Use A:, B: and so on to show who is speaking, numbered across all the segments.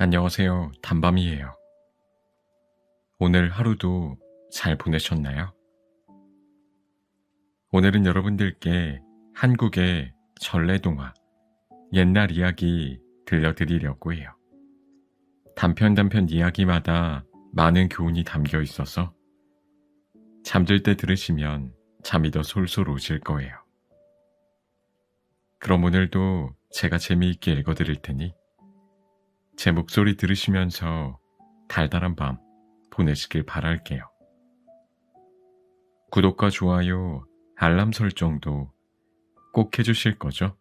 A: 안녕하세요. 단밤이에요. 오늘 하루도 잘 보내셨나요? 오늘은 여러분들께 한국의 전래동화, 옛날 이야기 들려드리려고 해요. 단편 이야기마다 많은 교훈이 담겨 있어서 잠들 때 들으시면 잠이 더 솔솔 오실 거예요. 그럼 오늘도 제가 재미있게 읽어드릴 테니 제 목소리 들으시면서 달달한 밤 보내시길 바랄게요. 구독과 좋아요, 알람 설정도 꼭 해주실 거죠?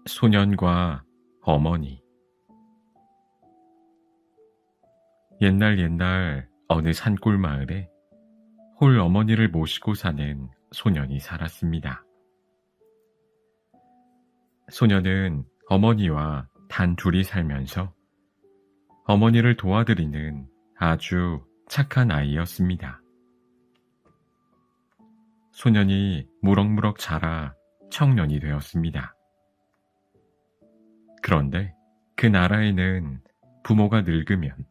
A: 소년과 어머니. 옛날 어느 산골 마을에 홀 어머니를 모시고 사는 소년이 살았습니다. 소년은 어머니와 단 둘이 살면서 어머니를 도와드리는 아주 착한 아이였습니다. 소년이 무럭무럭 자라 청년이 되었습니다. 그런데 그 나라에는 부모가 늙으면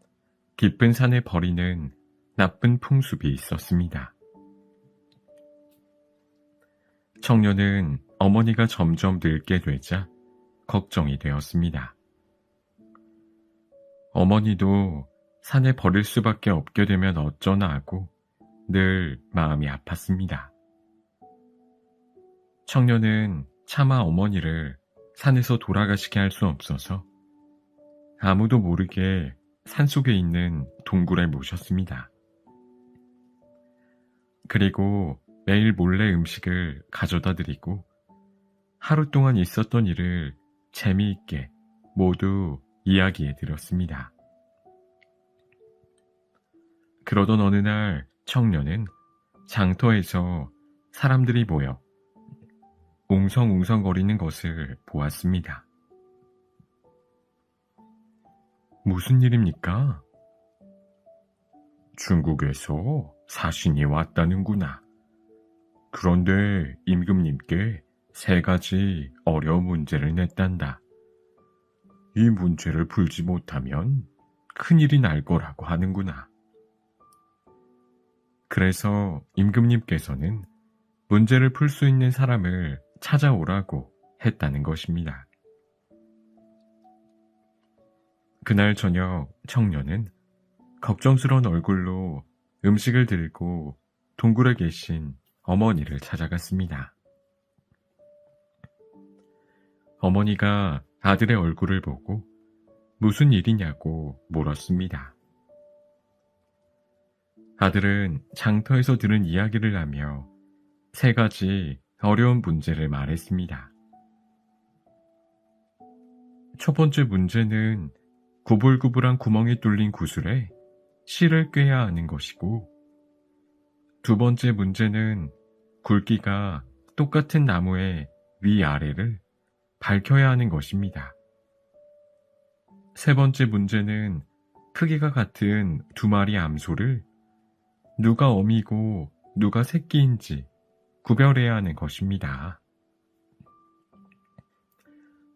A: 깊은 산에 버리는 나쁜 풍습이 있었습니다. 청년은 어머니가 점점 늙게 되자 걱정이 되었습니다. 어머니도 산에 버릴 수밖에 없게 되면 어쩌나 하고 늘 마음이 아팠습니다. 청년은 차마 어머니를 산에서 돌아가시게 할 수 없어서 아무도 모르게 산속에 있는 동굴에 모셨습니다. 그리고 매일 몰래 음식을 가져다 드리고 하루 동안 있었던 일을 재미있게 모두 이야기해 드렸습니다. 그러던 어느 날 청년은 장터에서 사람들이 모여 웅성웅성거리는 것을 보았습니다. 무슨 일입니까? 중국에서 사신이 왔다는구나. 그런데 임금님께 3가지 어려운 문제를 냈단다. 이 문제를 풀지 못하면 큰일이 날 거라고 하는구나. 그래서 임금님께서는 문제를 풀 수 있는 사람을 찾아오라고 했다는 것입니다. 그날 저녁 청년은 걱정스러운 얼굴로 음식을 들고 동굴에 계신 어머니를 찾아갔습니다. 어머니가 아들의 얼굴을 보고 무슨 일이냐고 물었습니다. 아들은 장터에서 들은 이야기를 하며 3가지 어려운 문제를 말했습니다. 첫 번째 문제는 구불구불한 구멍이 뚫린 구슬에 실을 꿰야 하는 것이고, 두 번째 문제는 굵기가 똑같은 나무의 위아래를 밝혀야 하는 것입니다. 세 번째 문제는 크기가 같은 2마리 암소를 누가 어미고 누가 새끼인지 구별해야 하는 것입니다.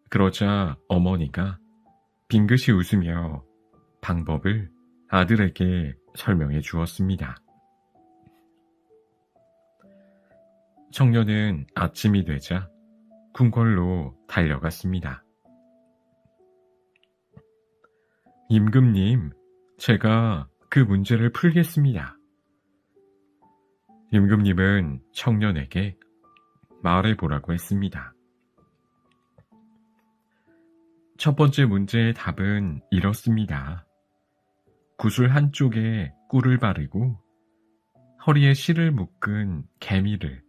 A: 그러자 어머니가 빙긋이 웃으며 방법을 아들에게 설명해 주었습니다. 청년은 아침이 되자 궁궐로 달려갔습니다. 임금님, 제가 그 문제를 풀겠습니다. 임금님은 청년에게 말해보라고 했습니다. 첫 번째 문제의 답은 이렇습니다. 구슬 한쪽에 꿀을 바르고 허리에 실을 묶은 개미를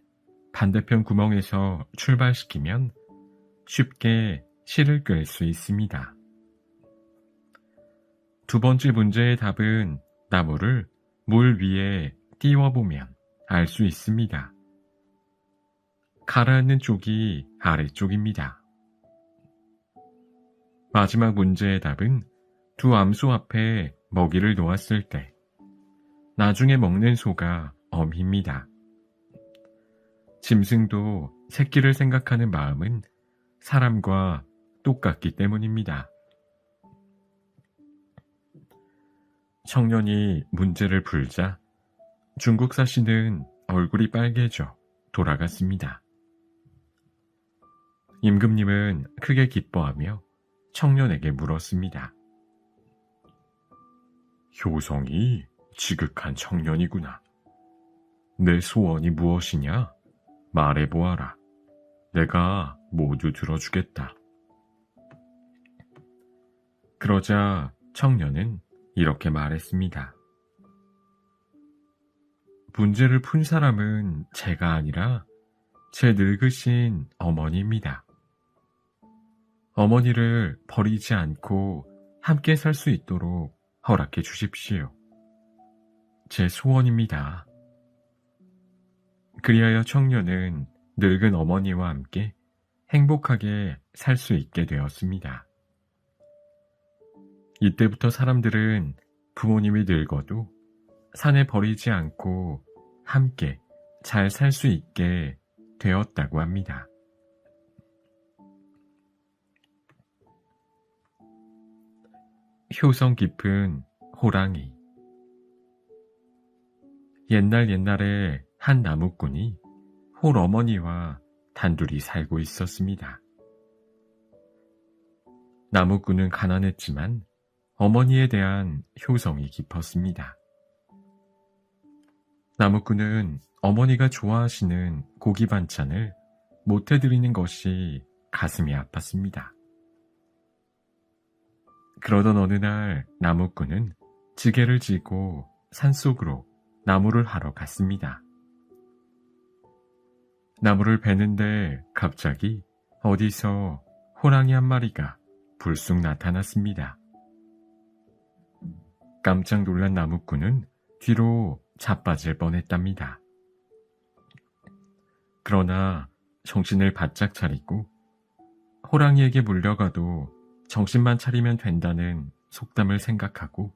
A: 반대편 구멍에서 출발시키면 쉽게 실을 꿰 수 있습니다. 두 번째 문제의 답은 나무를 물 위에 띄워보면 알 수 있습니다. 가라앉는 쪽이 아래쪽입니다. 마지막 문제의 답은 2 암소 앞에 먹이를 놓았을 때 나중에 먹는 소가 어미입니다. 짐승도 새끼를 생각하는 마음은 사람과 똑같기 때문입니다. 청년이 문제를 풀자 중국 사씨는 얼굴이 빨개져 돌아갔습니다. 임금님은 크게 기뻐하며 청년에게 물었습니다. 효성이 지극한 청년이구나. 내 소원이 무엇이냐? 말해보아라. 내가 모두 들어주겠다. 그러자 청년은 이렇게 말했습니다. 문제를 푼 사람은 제가 아니라 제 늙으신 어머니입니다. 어머니를 버리지 않고 함께 살 수 있도록 허락해 주십시오. 제 소원입니다. 그리하여 청년은 늙은 어머니와 함께 행복하게 살 수 있게 되었습니다. 이때부터 사람들은 부모님이 늙어도 산에 버리지 않고 함께 잘 살 수 있게 되었다고 합니다. 효성 깊은 호랑이. 옛날에 한 나무꾼이 홀어머니와 단둘이 살고 있었습니다. 나무꾼은 가난했지만 어머니에 대한 효성이 깊었습니다. 나무꾼은 어머니가 좋아하시는 고기 반찬을 못 해드리는 것이 가슴이 아팠습니다. 그러던 어느 날 나무꾼은 지게를 지고 산속으로 나무를 하러 갔습니다. 나무를 베는데 갑자기 어디서 호랑이 한 마리가 불쑥 나타났습니다. 깜짝 놀란 나무꾼은 뒤로 자빠질 뻔했답니다. 그러나 정신을 바짝 차리고 호랑이에게 물려가도 정신만 차리면 된다는 속담을 생각하고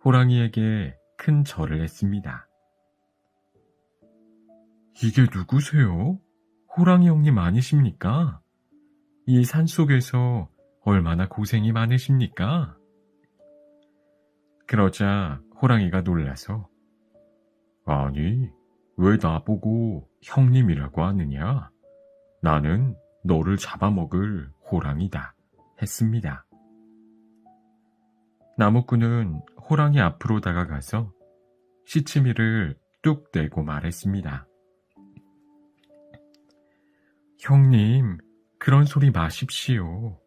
A: 호랑이에게 큰 절을 했습니다. 이게 누구세요? 호랑이 형님 아니십니까? 이 산속에서 얼마나 고생이 많으십니까? 그러자 호랑이가 놀라서 아니, 왜 나보고 형님이라고 하느냐? 나는 너를 잡아먹을 호랑이다 했습니다. 나무꾼은 호랑이 앞으로 다가가서 시치미를 뚝 떼고 말했습니다. 형님, 그런 소리 마십시오.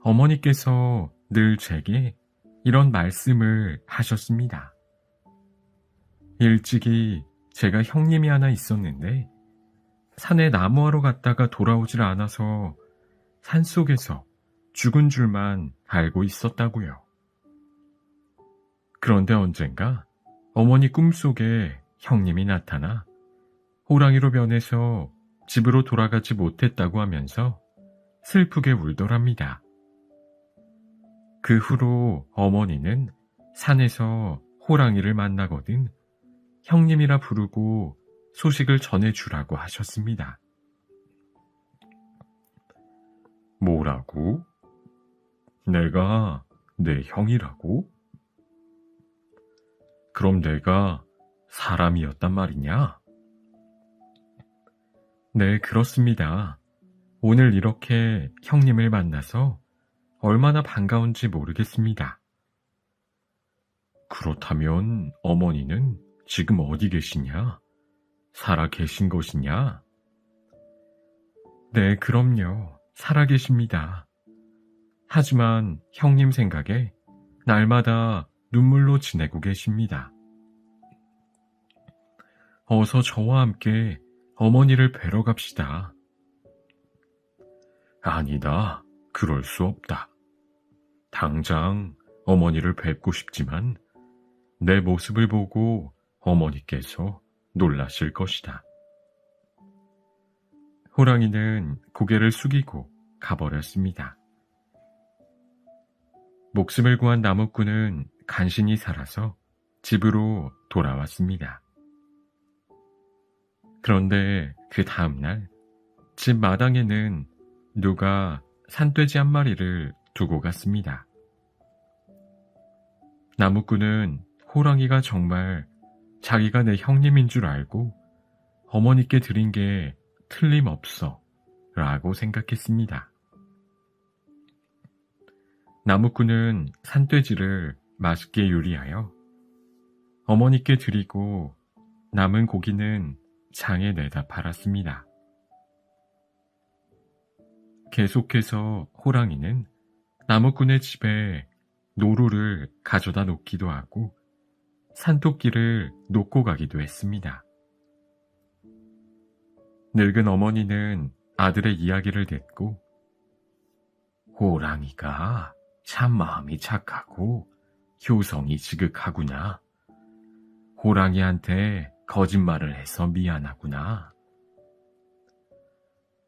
A: 어머니께서 늘 제게 이런 말씀을 하셨습니다. 일찍이 제가 형님이 하나 있었는데 산에 나무하러 갔다가 돌아오질 않아서 산속에서 죽은 줄만 알고 있었다고요. 그런데 언젠가 어머니 꿈속에 형님이 나타나 호랑이로 변해서 집으로 돌아가지 못했다고 하면서 슬프게 울더랍니다. 그 후로 어머니는 산에서 호랑이를 만나거든 형님이라 부르고 소식을 전해주라고 하셨습니다. 뭐라고? 내가 내 형이라고? 그럼 내가 사람이었단 말이냐? 네, 그렇습니다. 오늘 이렇게 형님을 만나서 얼마나 반가운지 모르겠습니다. 그렇다면 어머니는 지금 어디 계시냐? 살아 계신 것이냐? 네, 그럼요. 살아 계십니다. 하지만 형님 생각에 날마다 눈물로 지내고 계십니다. 어서 저와 함께 어머니를 뵈러 갑시다. 아니다. 그럴 수 없다. 당장 어머니를 뵙고 싶지만 내 모습을 보고 어머니께서 놀라실 것이다. 호랑이는 고개를 숙이고 가버렸습니다. 목숨을 구한 나무꾼은 간신히 살아서 집으로 돌아왔습니다. 그런데 그 다음날 집 마당에는 누가 산돼지 한 마리를 두고 갔습니다. 나무꾼은 호랑이가 정말 자기가 내 형님인 줄 알고 어머니께 드린 게 틀림없어 라고 생각했습니다. 나무꾼은 산돼지를 맛있게 요리하여 어머니께 드리고 남은 고기는 장에 내다 팔았습니다. 계속해서 호랑이는 나무꾼의 집에 노루를 가져다 놓기도 하고 산토끼를 놓고 가기도 했습니다. 늙은 어머니는 아들의 이야기를 듣고 호랑이가 참 마음이 착하고 효성이 지극하구나. 호랑이한테 거짓말을 해서 미안하구나.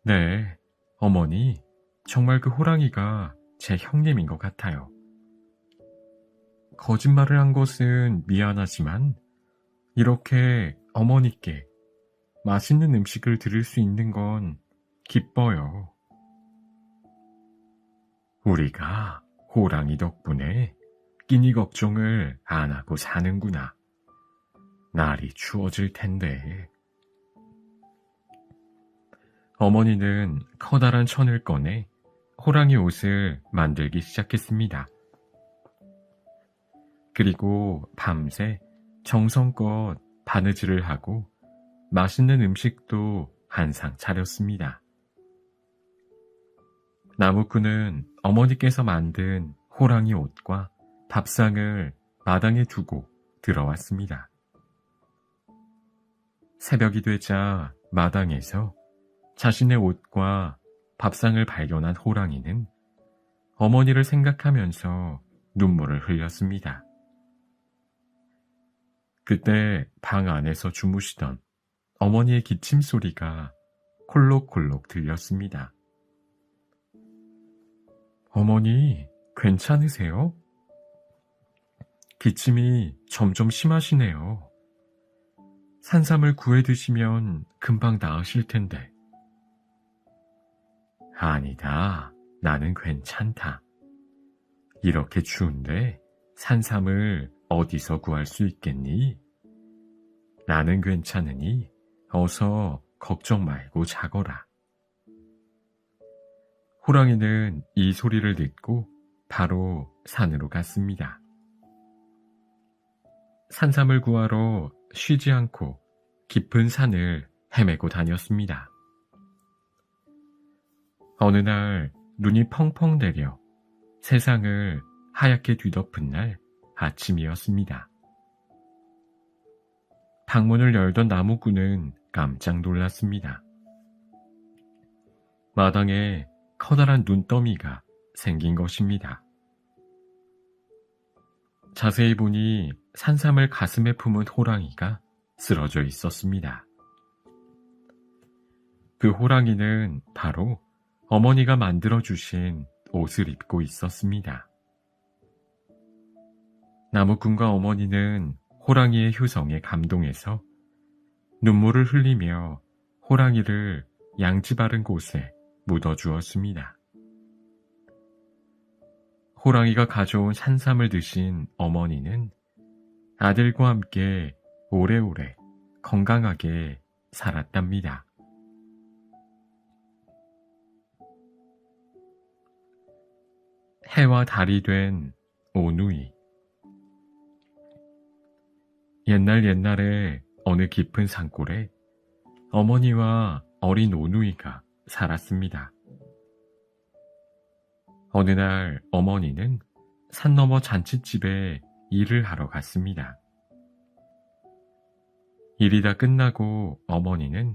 A: 네, 어머니, 정말 그 호랑이가 제 형님인 것 같아요. 거짓말을 한 것은 미안하지만 이렇게 어머니께 맛있는 음식을 드릴 수 있는 건 기뻐요. 우리가 호랑이 덕분에 끼니 걱정을 안 하고 사는구나. 날이 추워질 텐데. 어머니는 커다란 천을 꺼내 호랑이 옷을 만들기 시작했습니다. 그리고 밤새 정성껏 바느질을 하고 맛있는 음식도 한상 차렸습니다. 나무꾼은 어머니께서 만든 호랑이 옷과 밥상을 마당에 두고 들어왔습니다. 새벽이 되자 마당에서 자신의 옷과 밥상을 발견한 호랑이는 어머니를 생각하면서 눈물을 흘렸습니다. 그때 방 안에서 주무시던 어머니의 기침 소리가 콜록콜록 들렸습니다. 어머니, 괜찮으세요? 기침이 점점 심하시네요. 산삼을 구해 드시면 금방 나으실 텐데. 아니다, 나는 괜찮다. 이렇게 추운데 산삼을 어디서 구할 수 있겠니? 나는 괜찮으니 어서 걱정 말고 자거라. 호랑이는 이 소리를 듣고 바로 산으로 갔습니다. 산삼을 구하러 쉬지 않고 깊은 산을 헤매고 다녔습니다. 어느 날 눈이 펑펑 내려 세상을 하얗게 뒤덮은 날 아침이었습니다. 방문을 열던 나무꾼은 깜짝 놀랐습니다. 마당에 커다란 눈더미가 생긴 것입니다. 자세히 보니 산삼을 가슴에 품은 호랑이가 쓰러져 있었습니다. 그 호랑이는 바로 어머니가 만들어주신 옷을 입고 있었습니다. 나무꾼과 어머니는 호랑이의 효성에 감동해서 눈물을 흘리며 호랑이를 양지 바른 곳에 묻어주었습니다. 호랑이가 가져온 산삼을 드신 어머니는 아들과 함께 오래오래 건강하게 살았답니다. 해와 달이 된 오누이. 옛날에 어느 깊은 산골에 어머니와 어린 오누이가 살았습니다. 어느 날 어머니는 산 너머 잔칫집에 일을 하러 갔습니다. 일이 다 끝나고 어머니는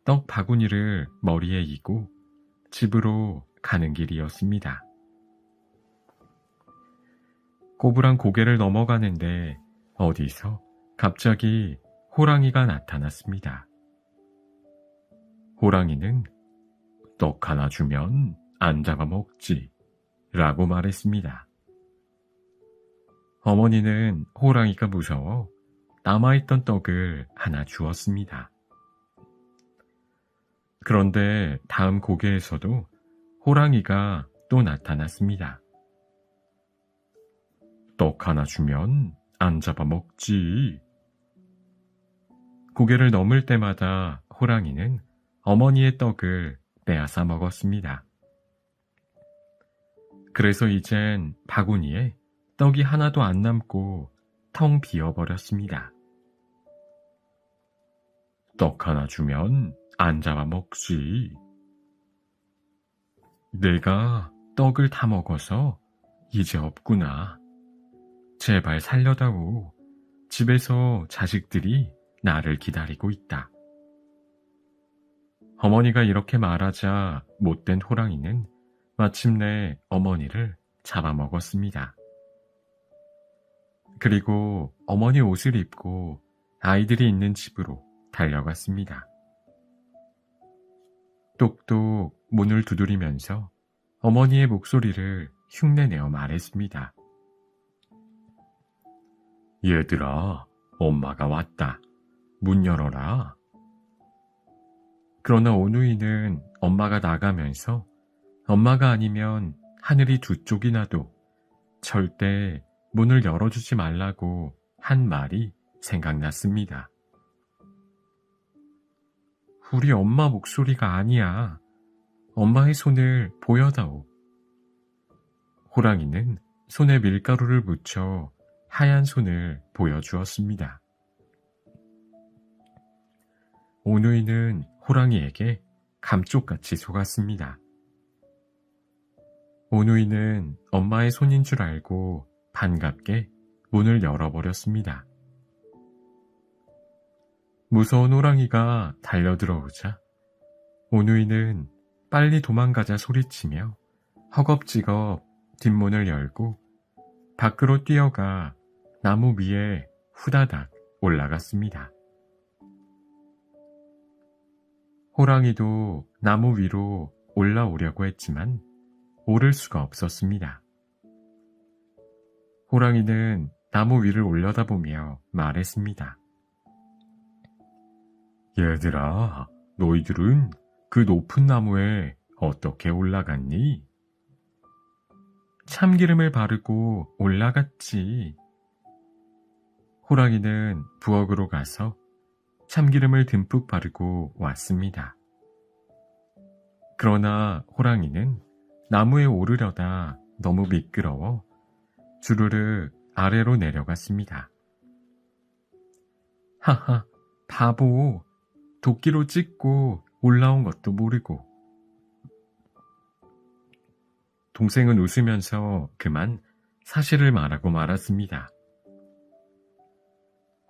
A: 떡 바구니를 머리에 이고 집으로 가는 길이었습니다. 꼬부랑 고개를 넘어가는데 어디서 갑자기 호랑이가 나타났습니다. 호랑이는 떡 하나 주면 안 잡아먹지 라고 말했습니다. 어머니는 호랑이가 무서워 남아있던 떡을 하나 주었습니다. 그런데 다음 고개에서도 호랑이가 또 나타났습니다. 떡 하나 주면 안 잡아먹지. 고개를 넘을 때마다 호랑이는 어머니의 떡을 빼앗아 먹었습니다. 그래서 이젠 바구니에 떡이 하나도 안 남고 텅 비어버렸습니다. 떡 하나 주면 안 잡아먹지. 내가 떡을 다 먹어서 이제 없구나. 제발 살려다오. 집에서 자식들이 나를 기다리고 있다. 어머니가 이렇게 말하자 못된 호랑이는 마침내 어머니를 잡아먹었습니다. 그리고 어머니 옷을 입고 아이들이 있는 집으로 달려갔습니다. 똑똑 문을 두드리면서 어머니의 목소리를 흉내내어 말했습니다. 얘들아, 엄마가 왔다. 문 열어라. 그러나 오누이는 엄마가 나가면서 엄마가 아니면 하늘이 두 쪽이 나도 절대 문을 열어주지 말라고 한 말이 생각났습니다. 우리 엄마 목소리가 아니야. 엄마의 손을 보여다오. 호랑이는 손에 밀가루를 묻혀 하얀 손을 보여주었습니다. 오누이는 호랑이에게 감쪽같이 속았습니다. 오누이는 엄마의 손인 줄 알고 반갑게 문을 열어버렸습니다. 무서운 호랑이가 달려들어오자 오누이는 빨리 도망가자 소리치며 허겁지겁 뒷문을 열고 밖으로 뛰어가 나무 위에 후다닥 올라갔습니다. 호랑이도 나무 위로 올라오려고 했지만 오를 수가 없었습니다. 호랑이는 나무 위를 올려다보며 말했습니다. 얘들아, 너희들은 그 높은 나무에 어떻게 올라갔니? 참기름을 바르고 올라갔지. 호랑이는 부엌으로 가서 참기름을 듬뿍 바르고 왔습니다. 그러나 호랑이는 나무에 오르려다 너무 미끄러워 주르르 아래로 내려갔습니다. 하하, 바보. 도끼로 찍고 올라온 것도 모르고. 동생은 웃으면서 그만 사실을 말하고 말았습니다.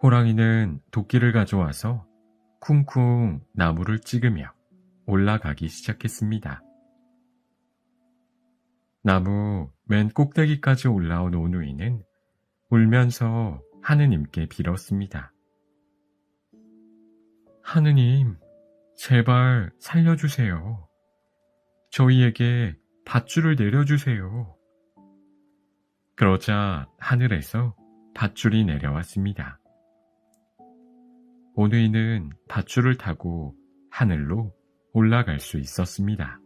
A: 호랑이는 도끼를 가져와서 쿵쿵 나무를 찍으며 올라가기 시작했습니다. 나무 맨 꼭대기까지 올라온 오누이는 울면서 하느님께 빌었습니다. 하느님, 제발 살려주세요. 저희에게 밧줄을 내려주세요. 그러자 하늘에서 밧줄이 내려왔습니다. 오누이는 밧줄을 타고 하늘로 올라갈 수 있었습니다.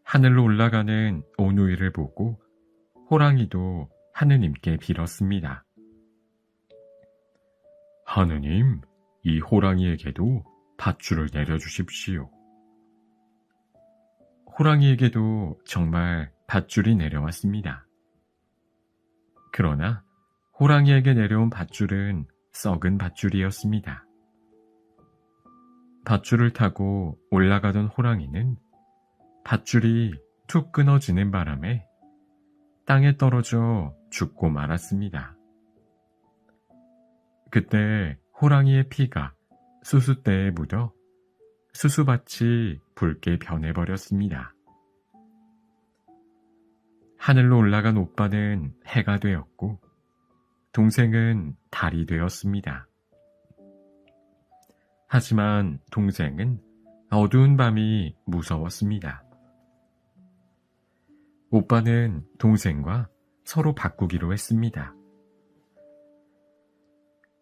A: 하늘로 올라가는 오누이를 보고 호랑이도 하느님께 빌었습니다. 하느님, 이 호랑이에게도 밧줄을 내려주십시오. 호랑이에게도 정말 밧줄이 내려왔습니다. 그러나 호랑이에게 내려온 밧줄은 썩은 밧줄이었습니다. 밧줄을 타고 올라가던 호랑이는 밧줄이 툭 끊어지는 바람에 땅에 떨어져 죽고 말았습니다. 그때 호랑이의 피가 수수대에 묻어 수수밭이 붉게 변해버렸습니다. 하늘로 올라간 오빠는 해가 되었고 동생은 달이 되었습니다. 하지만 동생은 어두운 밤이 무서웠습니다. 오빠는 동생과 서로 바꾸기로 했습니다.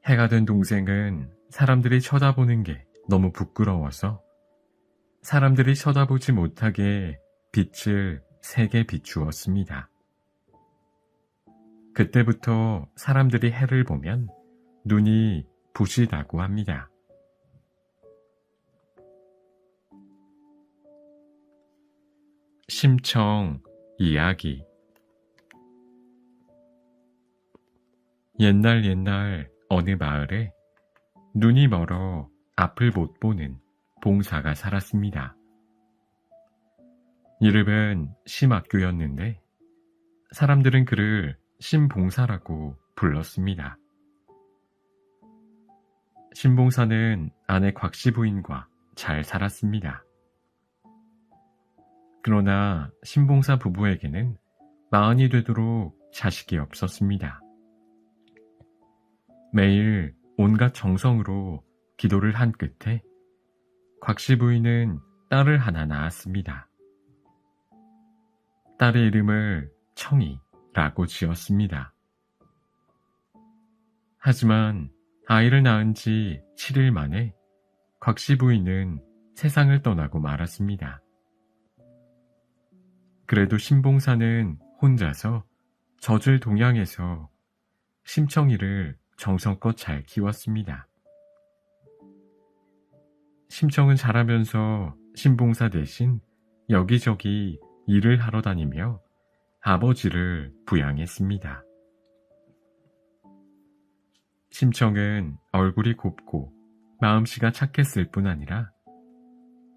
A: 해가 된 동생은 사람들이 쳐다보는 게 너무 부끄러워서 사람들이 쳐다보지 못하게 빛을 세게 비추었습니다. 그때부터 사람들이 해를 보면 눈이 부시다고 합니다. 심청 이야기. 옛날 어느 마을에 눈이 멀어 앞을 못 보는 봉사가 살았습니다. 이름은 심학교였는데 사람들은 그를 심봉사라고 불렀습니다. 심봉사는 아내 곽씨 부인과 잘 살았습니다. 그러나 심봉사 부부에게는 마흔이 되도록 자식이 없었습니다. 매일 온갖 정성으로 기도를 한 끝에 곽씨 부인은 딸을 하나 낳았습니다. 딸의 이름을 청이라고 지었습니다. 하지만 아이를 낳은 지 7일 만에 곽씨 부인은 세상을 떠나고 말았습니다. 그래도 심봉사는 혼자서 젖을 동양해서 심청이를 정성껏 잘 키웠습니다. 심청은 자라면서 심봉사 대신 여기저기 일을 하러 다니며 아버지를 부양했습니다. 심청은 얼굴이 곱고 마음씨가 착했을 뿐 아니라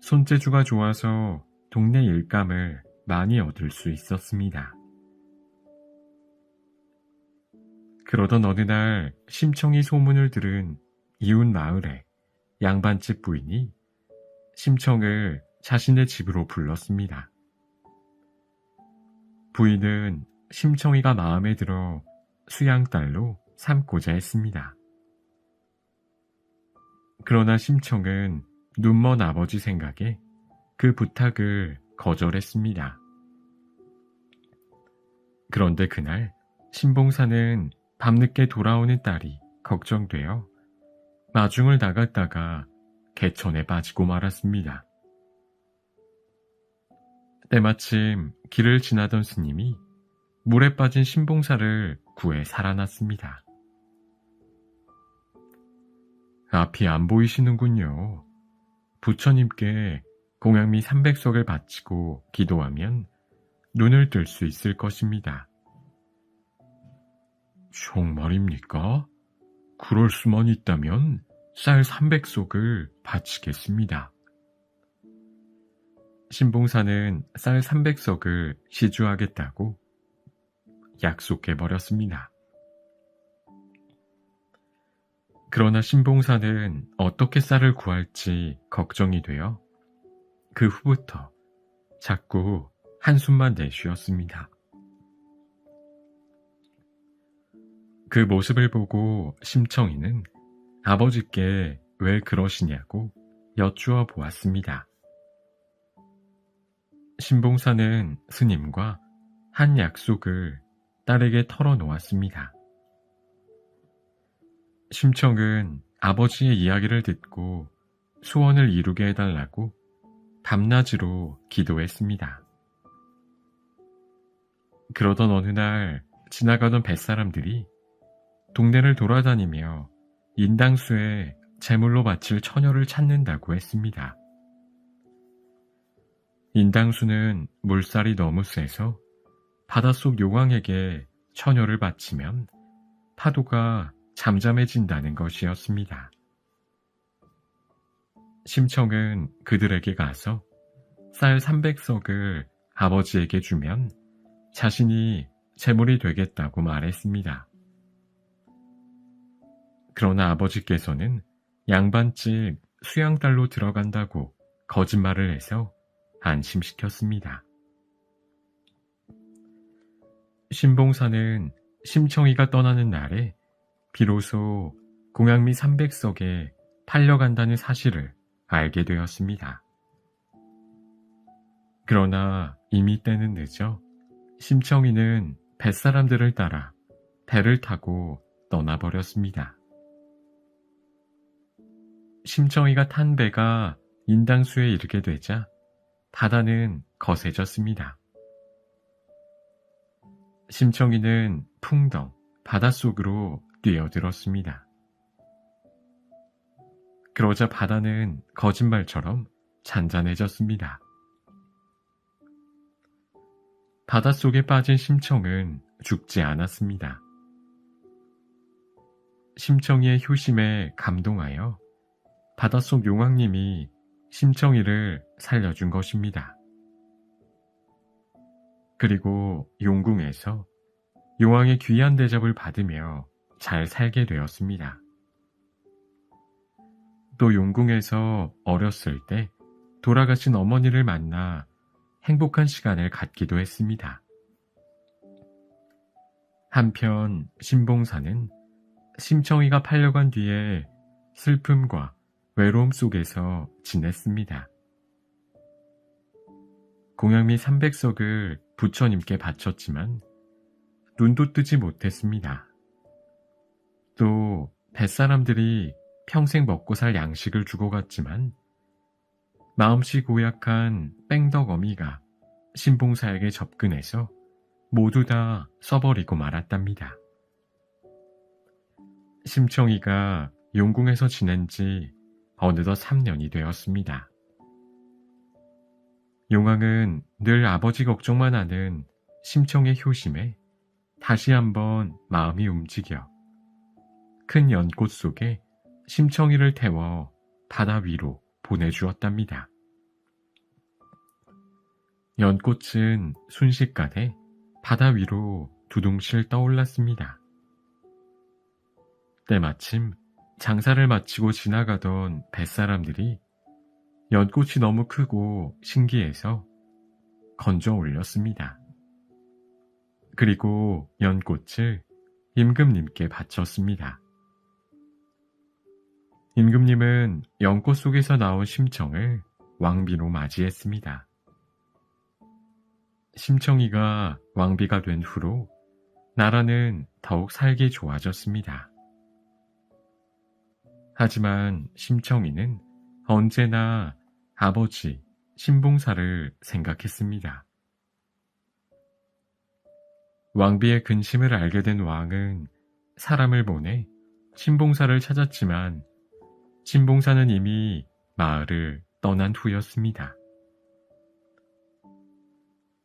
A: 손재주가 좋아서 동네 일감을 많이 얻을 수 있었습니다. 그러던 어느 날 심청이 소문을 들은 이웃 마을의 양반집 부인이 심청을 자신의 집으로 불렀습니다. 부인은 심청이가 마음에 들어 수양딸로 삼고자 했습니다. 그러나 심청은 눈먼 아버지 생각에 그 부탁을 거절했습니다. 그런데 그날 심봉사는 밤늦게 돌아오는 딸이 걱정되어 마중을 나갔다가 개천에 빠지고 말았습니다. 때마침 길을 지나던 스님이 물에 빠진 심봉사를 구해 살아났습니다. 앞이 안 보이시는군요. 부처님께 공양미 300석을 바치고 기도하면 눈을 뜰 수 있을 것입니다. 정말입니까? 그럴 수만 있다면 쌀 300석을 바치겠습니다. 심봉사는 쌀 300석을 시주하겠다고 약속해버렸습니다. 그러나 심봉사는 어떻게 쌀을 구할지 걱정이 되어 그 후부터 자꾸 한숨만 내쉬었습니다. 그 모습을 보고 심청이는 아버지께 왜 그러시냐고 여쭈어 보았습니다. 심봉사는 스님과 한 약속을 딸에게 털어놓았습니다. 심청은 아버지의 이야기를 듣고 소원을 이루게 해달라고 밤낮으로 기도했습니다. 그러던 어느 날 지나가던 뱃사람들이 동네를 돌아다니며 인당수에 제물로 바칠 처녀를 찾는다고 했습니다. 인당수는 물살이 너무 세서 바닷속 용왕에게 처녀를 바치면 파도가 잠잠해진다는 것이었습니다. 심청은 그들에게 가서 쌀 300석을 아버지에게 주면 자신이 제물이 되겠다고 말했습니다. 그러나 아버지께서는 양반집 수양딸로 들어간다고 거짓말을 해서 안심시켰습니다. 심봉사는 심청이가 떠나는 날에 비로소 공양미 300석에 팔려간다는 사실을 알게 되었습니다. 그러나 이미 때는 늦어 심청이는 뱃사람들을 따라 배를 타고 떠나버렸습니다. 심청이가 탄 배가 인당수에 이르게 되자 바다는 거세졌습니다. 심청이는 풍덩 바닷속으로 뛰어들었습니다. 그러자 바다는 거짓말처럼 잔잔해졌습니다. 바닷속에 빠진 심청은 죽지 않았습니다. 심청이의 효심에 감동하여 바닷속 용왕님이 심청이를 살려준 것입니다. 그리고 용궁에서 용왕의 귀한 대접을 받으며 잘 살게 되었습니다. 또 용궁에서 어렸을 때 돌아가신 어머니를 만나 행복한 시간을 갖기도 했습니다. 한편 신봉사는 심청이가 팔려간 뒤에 슬픔과 외로움 속에서 지냈습니다. 공양미 300석을 부처님께 바쳤지만 눈도 뜨지 못했습니다. 또 뱃사람들이 평생 먹고 살 양식을 주고 갔지만 마음씨 고약한 뺑덕어미가 신봉사에게 접근해서 모두 다 써버리고 말았답니다. 심청이가 용궁에서 지낸 지 어느덧 3년이 되었습니다. 용왕은 늘 아버지 걱정만 하는 심청의 효심에 다시 한번 마음이 움직여 큰 연꽃 속에 심청이를 태워 바다 위로 보내주었답니다. 연꽃은 순식간에 바다 위로 두둥실 떠올랐습니다. 때마침 장사를 마치고 지나가던 뱃사람들이 연꽃이 너무 크고 신기해서 건져 올렸습니다. 그리고 연꽃을 임금님께 바쳤습니다. 임금님은 연꽃 속에서 나온 심청을 왕비로 맞이했습니다. 심청이가 왕비가 된 후로 나라는 더욱 살기 좋아졌습니다. 하지만 심청이는 언제나 아버지 신봉사를 생각했습니다. 왕비의 근심을 알게 된 왕은 사람을 보내 신봉사를 찾았지만 신봉사는 이미 마을을 떠난 후였습니다.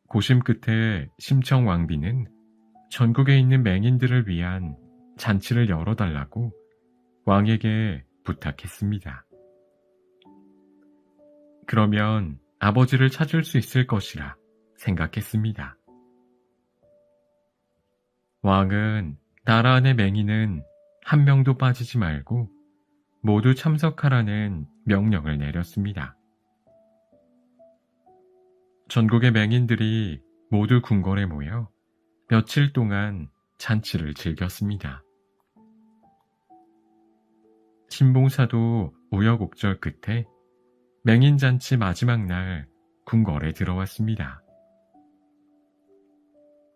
A: 고심 끝에 심청 왕비는 전국에 있는 맹인들을 위한 잔치를 열어달라고 왕에게 부탁했습니다. 그러면 아버지를 찾을 수 있을 것이라 생각했습니다. 왕은 나라 안의 맹인은 한 명도 빠지지 말고 모두 참석하라는 명령을 내렸습니다. 전국의 맹인들이 모두 궁궐에 모여 며칠 동안 잔치를 즐겼습니다. 신봉사도 우여곡절 끝에 맹인잔치 마지막 날 궁궐에 들어왔습니다.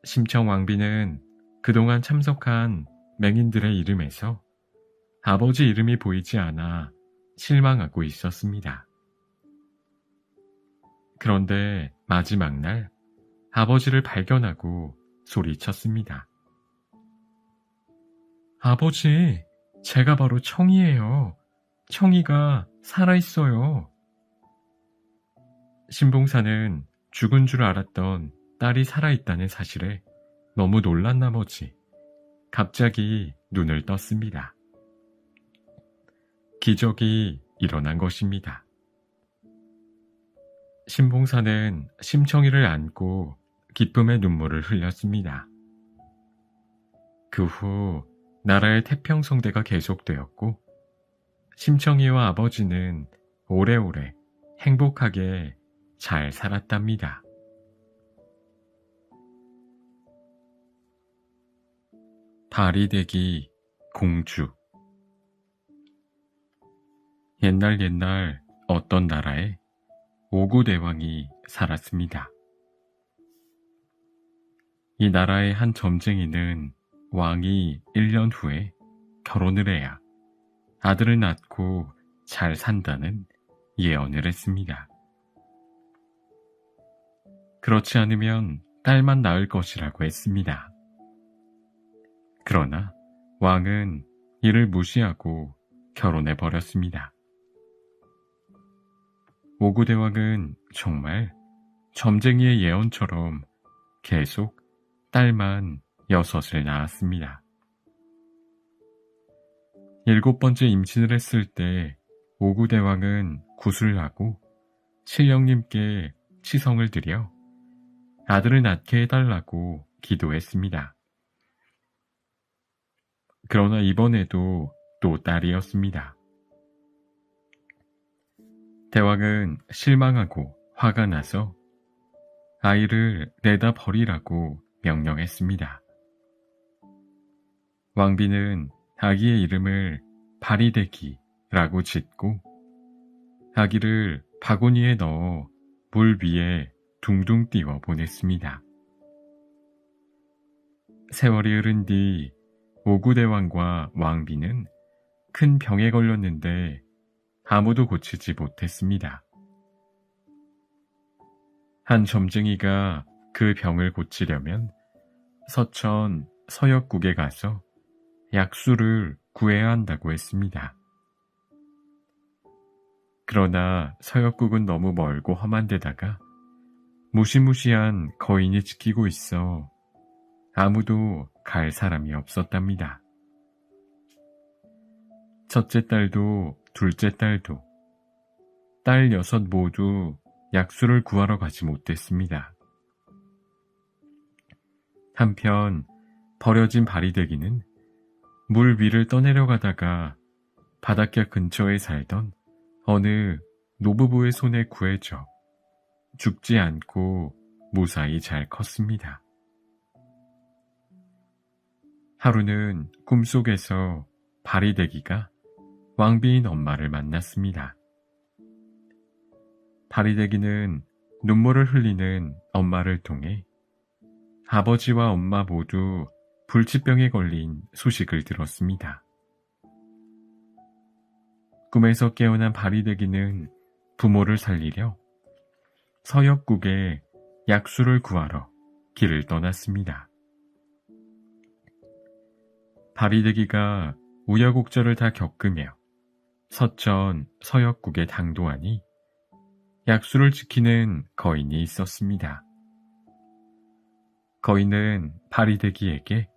A: 심청 왕비는 그동안 참석한 맹인들의 이름에서 아버지 이름이 보이지 않아 실망하고 있었습니다. 그런데 마지막 날 아버지를 발견하고 소리쳤습니다. 아버지, 제가 바로 청이에요. 청이가 살아있어요. 신봉사는 죽은 줄 알았던 딸이 살아있다는 사실에 너무 놀란 나머지 갑자기 눈을 떴습니다. 기적이 일어난 것입니다. 신봉사는 심청이를 안고 기쁨의 눈물을 흘렸습니다. 그 후 나라의 태평성대가 계속되었고 심청이와 아버지는 오래오래 행복하게 잘 살았답니다. 다리대기 공주. 옛날 어떤 나라에 오구대왕이 살았습니다. 이 나라의 한 점쟁이는 왕이 1년 후에 결혼을 해야 아들을 낳고 잘 산다는 예언을 했습니다. 그렇지 않으면 딸만 낳을 것이라고 했습니다. 그러나 왕은 이를 무시하고 결혼해 버렸습니다. 오구대왕은 정말 점쟁이의 예언처럼 계속 딸만 6을 낳았습니다. 7번째 임신을 했을 때 오구대왕은 굿을 하고 신령님께 치성을 드려 아들을 낳게 해달라고 기도했습니다. 그러나 이번에도 또 딸이었습니다. 대왕은 실망하고 화가 나서 아이를 내다 버리라고 명령했습니다. 왕비는 아기의 이름을 바리대기라고 짓고 아기를 바구니에 넣어 물 위에 둥둥 띄워 보냈습니다. 세월이 흐른 뒤 오구대왕과 왕비는 큰 병에 걸렸는데 아무도 고치지 못했습니다. 한 점쟁이가 그 병을 고치려면 서천 서역국에 가서 약수를 구해야 한다고 했습니다. 그러나 서역국은 너무 멀고 험한 데다가 무시무시한 거인이 지키고 있어 아무도 갈 사람이 없었답니다. 첫째 딸도 둘째 딸도 딸 6 모두 약수를 구하러 가지 못했습니다. 한편 버려진 바리대기는 물 위를 떠내려가다가 바닷가 근처에 살던 어느 노부부의 손에 구해져 죽지 않고 무사히 잘 컸습니다. 하루는 꿈속에서 바리대기가 왕비인 엄마를 만났습니다. 바리대기는 눈물을 흘리는 엄마를 통해 아버지와 엄마 모두 불치병에 걸린 소식을 들었습니다. 꿈에서 깨어난 바리대기는 부모를 살리려 서역국에 약수를 구하러 길을 떠났습니다. 바리대기가 우여곡절을 다 겪으며 서천 서역국에 당도하니 약수를 지키는 거인이 있었습니다. 거인은 바리대기에게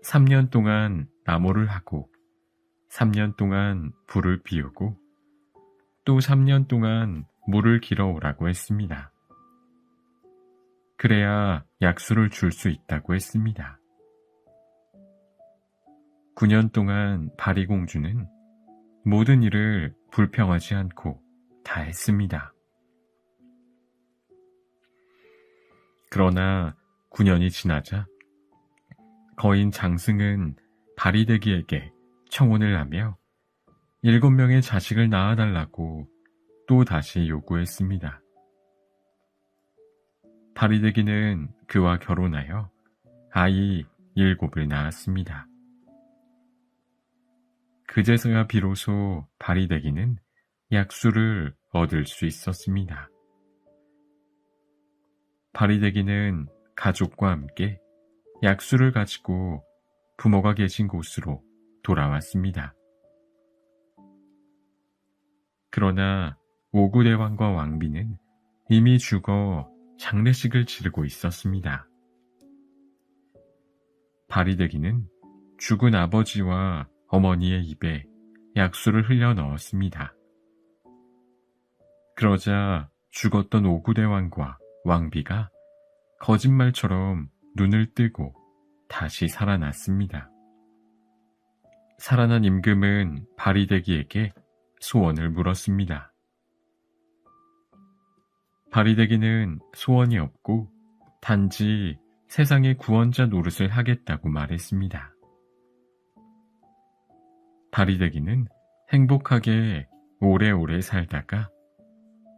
A: 3년 동안 나무를 하고 3년 동안 불을 피우고 또 3년 동안 물을 길어오라고 했습니다. 그래야 약수를 줄 수 있다고 했습니다. 9년 동안 바리공주는 모든 일을 불평하지 않고 다 했습니다. 그러나 9년이 지나자 거인 장승은 바리대기에게 청혼을 하며 7명의 자식을 낳아달라고 또 다시 요구했습니다. 바리대기는 그와 결혼하여 아이 7을 낳았습니다. 그제서야 비로소 바리대기는 약수를 얻을 수 있었습니다. 바리대기는 가족과 함께 약수를 가지고 부모가 계신 곳으로 돌아왔습니다. 그러나 오구대왕과 왕비는 이미 죽어 장례식을 치르고 있었습니다. 바리대기는 죽은 아버지와 어머니의 입에 약수를 흘려 넣었습니다. 그러자 죽었던 오구대왕과 왕비가 거짓말처럼 눈을 뜨고 다시 살아났습니다. 살아난 임금은 바리대기에게 소원을 물었습니다. 바리대기는 소원이 없고 단지 세상의 구원자 노릇을 하겠다고 말했습니다. 바리대기는 행복하게 오래오래 살다가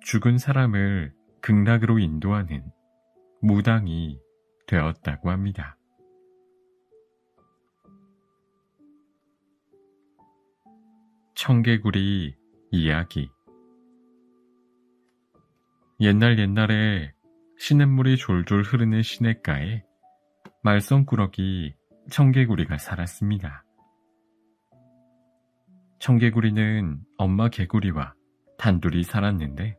A: 죽은 사람을 극락으로 인도하는 무당이 되었다고 합니다. 청개구리 이야기. 옛날에 시냇물이 졸졸 흐르는 시냇가에 말썽꾸러기 청개구리가 살았습니다. 청개구리는 엄마 개구리와 단둘이 살았는데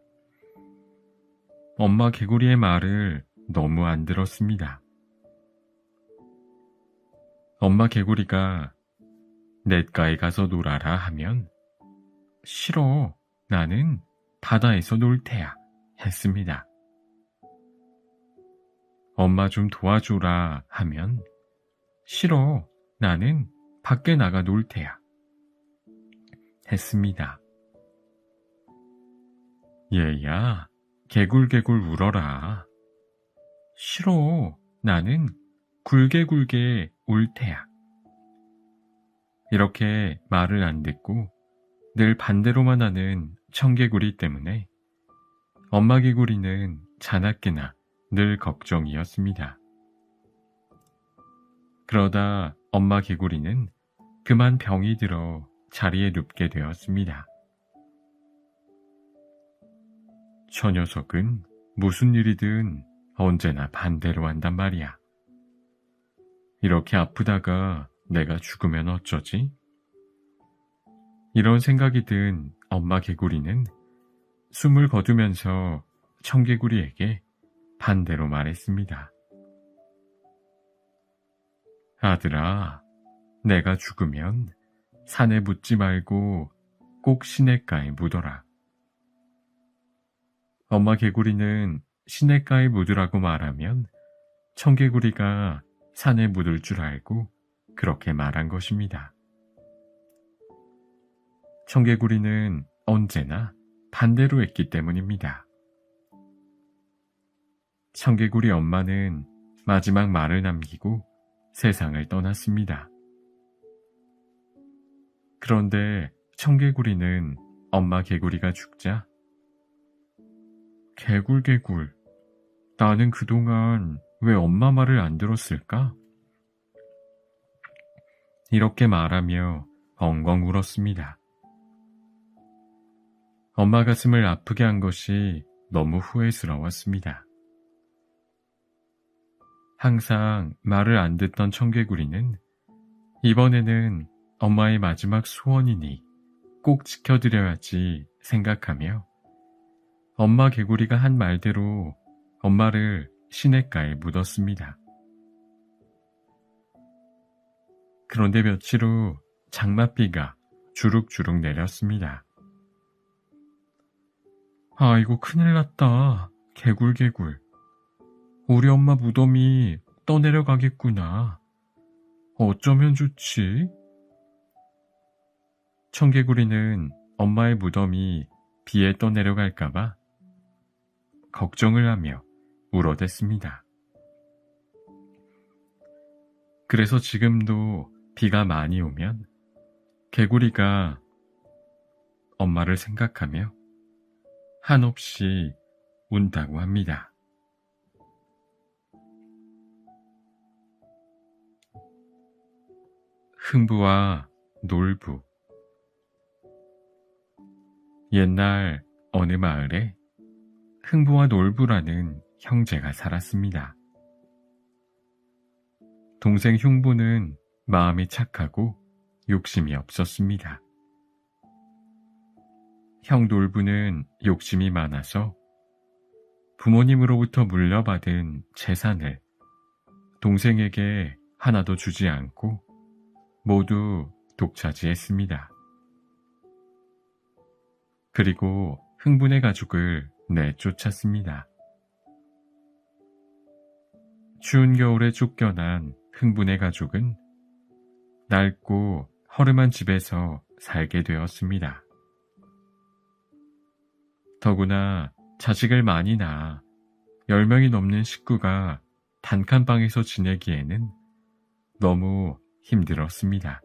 A: 엄마 개구리의 말을 너무 안 들었습니다. 엄마 개구리가 냇가에 가서 놀아라 하면 싫어, 나는 바다에서 놀 테야 했습니다. 엄마 좀 도와줘라 하면 싫어, 나는 밖에 나가 놀 테야 했습니다. 얘야, 개굴개굴 울어라. 싫어, 나는 굴개굴개 울 테야. 이렇게 말을 안 듣고 늘 반대로만 하는 청개구리 때문에 엄마 개구리는 자나깨나 늘 걱정이었습니다. 그러다 엄마 개구리는 그만 병이 들어 자리에 눕게 되었습니다. 저 녀석은 무슨 일이든 언제나 반대로 한단 말이야. 이렇게 아프다가 내가 죽으면 어쩌지? 이런 생각이 든 엄마 개구리는 숨을 거두면서 청개구리에게 반대로 말했습니다. 아들아, 내가 죽으면 산에 묻지 말고 꼭 시냇가에 묻어라. 엄마 개구리는 시냇가에 묻으라고 말하면 청개구리가 산에 묻을 줄 알고 그렇게 말한 것입니다. 청개구리는 언제나 반대로 했기 때문입니다. 청개구리 엄마는 마지막 말을 남기고 세상을 떠났습니다. 그런데 청개구리는 엄마 개구리가 죽자 개굴개굴, 나는 그동안 왜 엄마 말을 안 들었을까? 이렇게 말하며 엉엉 울었습니다. 엄마 가슴을 아프게 한 것이 너무 후회스러웠습니다. 항상 말을 안 듣던 청개구리는 이번에는 엄마의 마지막 소원이니 꼭 지켜드려야지 생각하며 엄마 개구리가 한 말대로 엄마를 시냇가에 묻었습니다. 그런데 며칠 후 장맛비가 주룩주룩 내렸습니다. 아이고 큰일 났다. 개굴개굴. 우리 엄마 무덤이 떠내려가겠구나. 어쩌면 좋지? 청개구리는 엄마의 무덤이 비에 떠내려갈까봐 걱정을 하며 울어댔습니다. 그래서 지금도 비가 많이 오면 개구리가 엄마를 생각하며 한없이 운다고 합니다. 흥부와 놀부. 옛날 어느 마을에 흥부와 놀부라는 형제가 살았습니다. 동생 흉부는 마음이 착하고 욕심이 없었습니다. 형 놀부는 욕심이 많아서 부모님으로부터 물려받은 재산을 동생에게 하나도 주지 않고 모두 독차지했습니다. 그리고 흥분의 가족을 내쫓았습니다. 추운 겨울에 쫓겨난 흥분의 가족은 낡고 허름한 집에서 살게 되었습니다. 더구나 자식을 많이 낳아 10명이 넘는 식구가 단칸방에서 지내기에는 너무 힘들었습니다.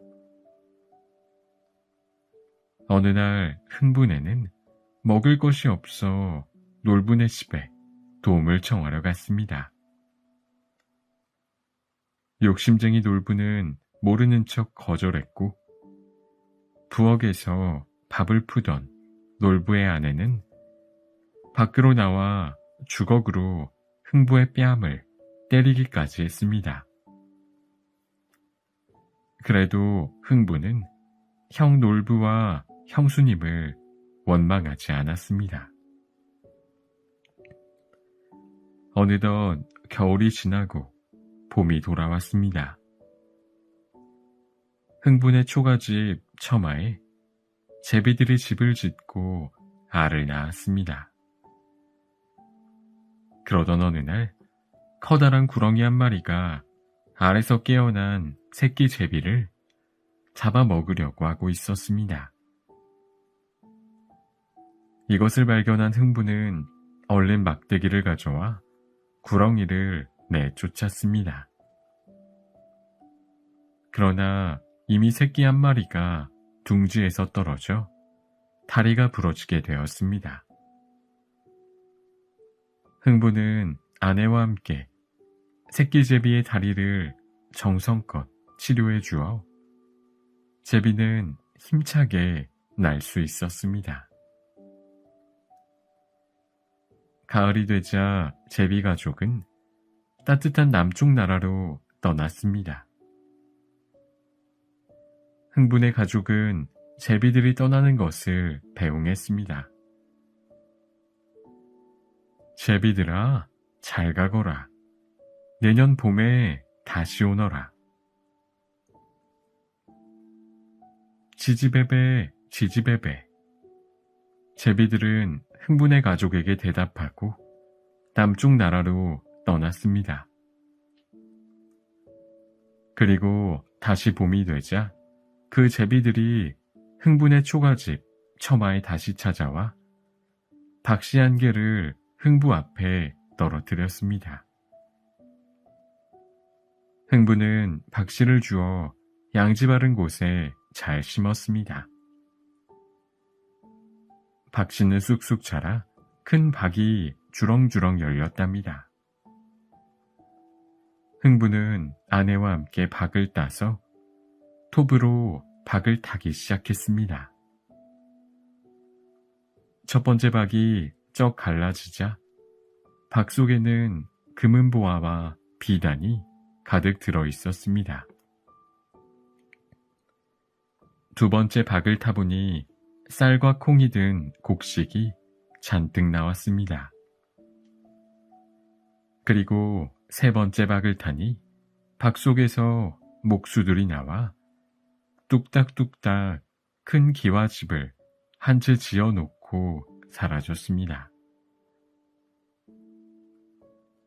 A: 어느 날 흥분에는 먹을 것이 없어 놀부네 집에 도움을 청하러 갔습니다. 욕심쟁이 놀부는 모르는 척 거절했고 부엌에서 밥을 푸던 놀부의 아내는 밖으로 나와 주걱으로 흥부의 뺨을 때리기까지 했습니다. 그래도 흥부는 형 놀부와 형수님을 원망하지 않았습니다. 어느덧 겨울이 지나고 봄이 돌아왔습니다. 흥분의 초가집 처마에 제비들이 집을 짓고 알을 낳았습니다. 그러던 어느 날 커다란 구렁이 한 마리가 알에서 깨어난 새끼 제비를 잡아먹으려고 하고 있었습니다. 이것을 발견한 흥부는 얼른 막대기를 가져와 구렁이를 내쫓았습니다. 그러나 이미 새끼 한 마리가 둥지에서 떨어져 다리가 부러지게 되었습니다. 흥부는 아내와 함께 새끼 제비의 다리를 정성껏 치료해 주어 제비는 힘차게 날 수 있었습니다. 가을이 되자 제비 가족은 따뜻한 남쪽 나라로 떠났습니다. 흥분의 가족은 제비들이 떠나는 것을 배웅했습니다. 제비들아, 잘 가거라. 내년 봄에 다시 오너라. 지지배배, 지지배배. 제비들은 흥분의 가족에게 대답하고 남쪽 나라로 떠났습니다. 그리고 다시 봄이 되자 그 제비들이 흥분의 초가집 처마에 다시 찾아와 박씨 한 개를 흥부 앞에 떨어뜨렸습니다. 흥부는 박씨를 주어 양지 바른 곳에 잘 심었습니다. 박씨는 쑥쑥 자라 큰 박이 주렁주렁 열렸답니다. 흥부는 아내와 함께 박을 따서 톱으로 박을 타기 시작했습니다. 첫 번째 박이 쩍 갈라지자 박 속에는 금은보화와 비단이 가득 들어 있었습니다. 두 번째 박을 타보니 쌀과 콩이 든 곡식이 잔뜩 나왔습니다. 그리고 세 번째 박을 타니 박 속에서 목수들이 나와 뚝딱뚝딱 큰 기와집을 한 채 지어놓고 사라졌습니다.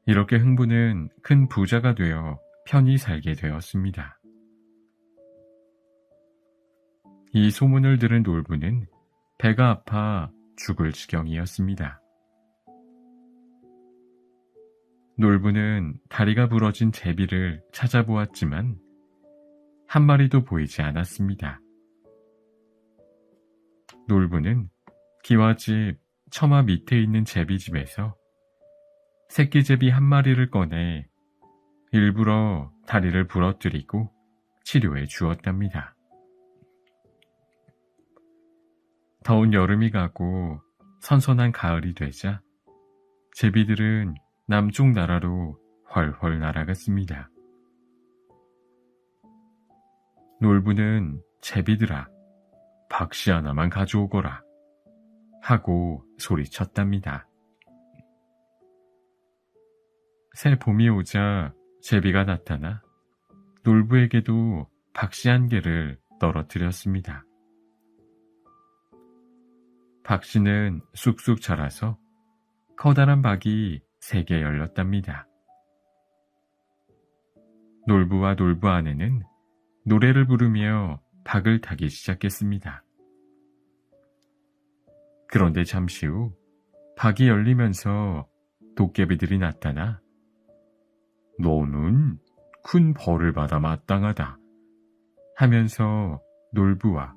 A: 이렇게 흥부는 큰 부자가 되어 편히 살게 되었습니다. 이 소문을 들은 놀부는 배가 아파 죽을 지경이었습니다. 놀부는 다리가 부러진 제비를 찾아보았지만 한 마리도 보이지 않았습니다. 놀부는 기와집 처마 밑에 있는 제비집에서 새끼 제비 한 마리를 꺼내 일부러 다리를 부러뜨리고 치료해 주었답니다. 더운 여름이 가고 선선한 가을이 되자 제비들은 남쪽 나라로 훨훨 날아갔습니다. 놀부는 제비들아, 박씨 하나만 가져오거라 하고 소리쳤답니다. 새 봄이 오자 제비가 나타나 놀부에게도 박씨 한 개를 떨어뜨렸습니다. 박씨는 쑥쑥 자라서 커다란 박이 3개 열렸답니다. 놀부와 놀부 아내는 노래를 부르며 박을 타기 시작했습니다. 그런데 잠시 후 박이 열리면서 도깨비들이 나타나 너는 큰 벌을 받아 마땅하다 하면서 놀부와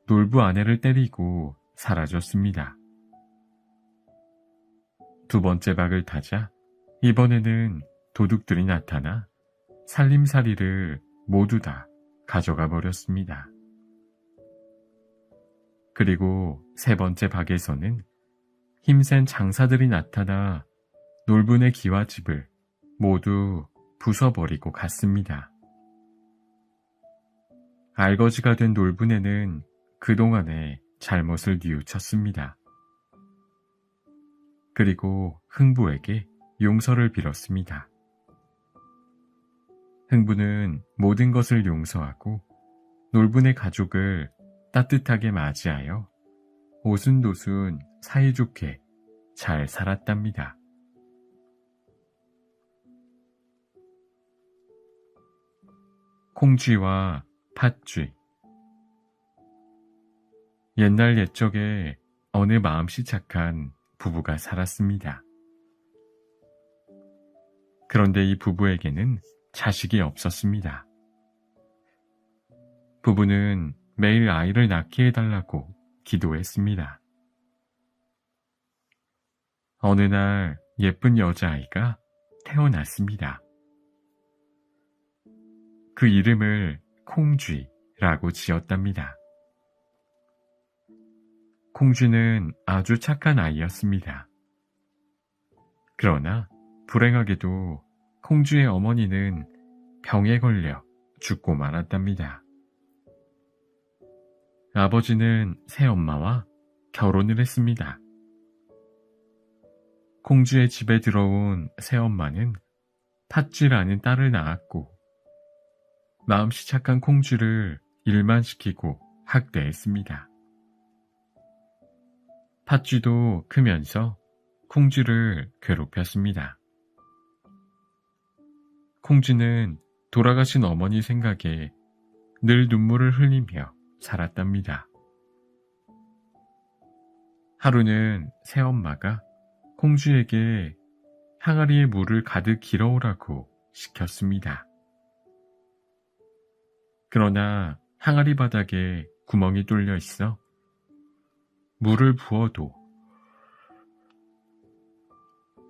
A: 놀부 아내를 때리고 사라졌습니다. 두 번째 박을 타자 이번에는 도둑들이 나타나 살림살이를 모두 다 가져가 버렸습니다. 그리고 세 번째 박에서는 힘센 장사들이 나타나 놀분의 기와 집을 모두 부숴버리고 갔습니다. 알거지가 된 놀분에는 그동안의 잘못을 뉘우쳤습니다. 그리고 흥부에게 용서를 빌었습니다. 흥부는 모든 것을 용서하고 놀분의 가족을 따뜻하게 맞이하여 오순도순 사이좋게 잘 살았답니다. 콩쥐와 팥쥐. 옛날 옛적에 어느 마음씨 착한 부부가 살았습니다. 그런데 이 부부에게는 자식이 없었습니다. 부부는 매일 아이를 낳게 해달라고 기도했습니다. 어느 날 예쁜 여자아이가 태어났습니다. 그 이름을 콩쥐라고 지었답니다. 콩쥐는 아주 착한 아이였습니다. 그러나 불행하게도 콩쥐의 어머니는 병에 걸려 죽고 말았답니다. 아버지는 새엄마와 결혼을 했습니다. 콩쥐의 집에 들어온 새엄마는 팥쥐라는 딸을 낳았고 마음씨 착한 콩쥐를 일만 시키고 학대했습니다. 팥쥐도 크면서 콩쥐를 괴롭혔습니다. 콩쥐는 돌아가신 어머니 생각에 늘 눈물을 흘리며 살았답니다. 하루는 새엄마가 콩쥐에게 항아리에 물을 가득 길어오라고 시켰습니다. 그러나 항아리 바닥에 구멍이 뚫려 있어 물을 부어도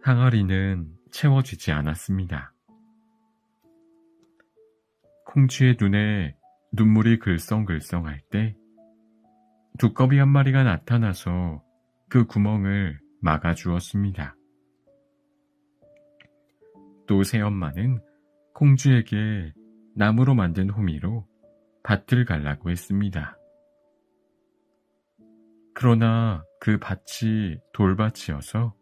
A: 항아리는 채워지지 않았습니다. 콩쥐의 눈에 눈물이 글썽글썽할 때 두꺼비 한 마리가 나타나서 그 구멍을 막아주었습니다. 또 새엄마는 콩쥐에게 나무로 만든 호미로 밭을 갈라고 했습니다. 그러나 그 밭이 돌밭이어서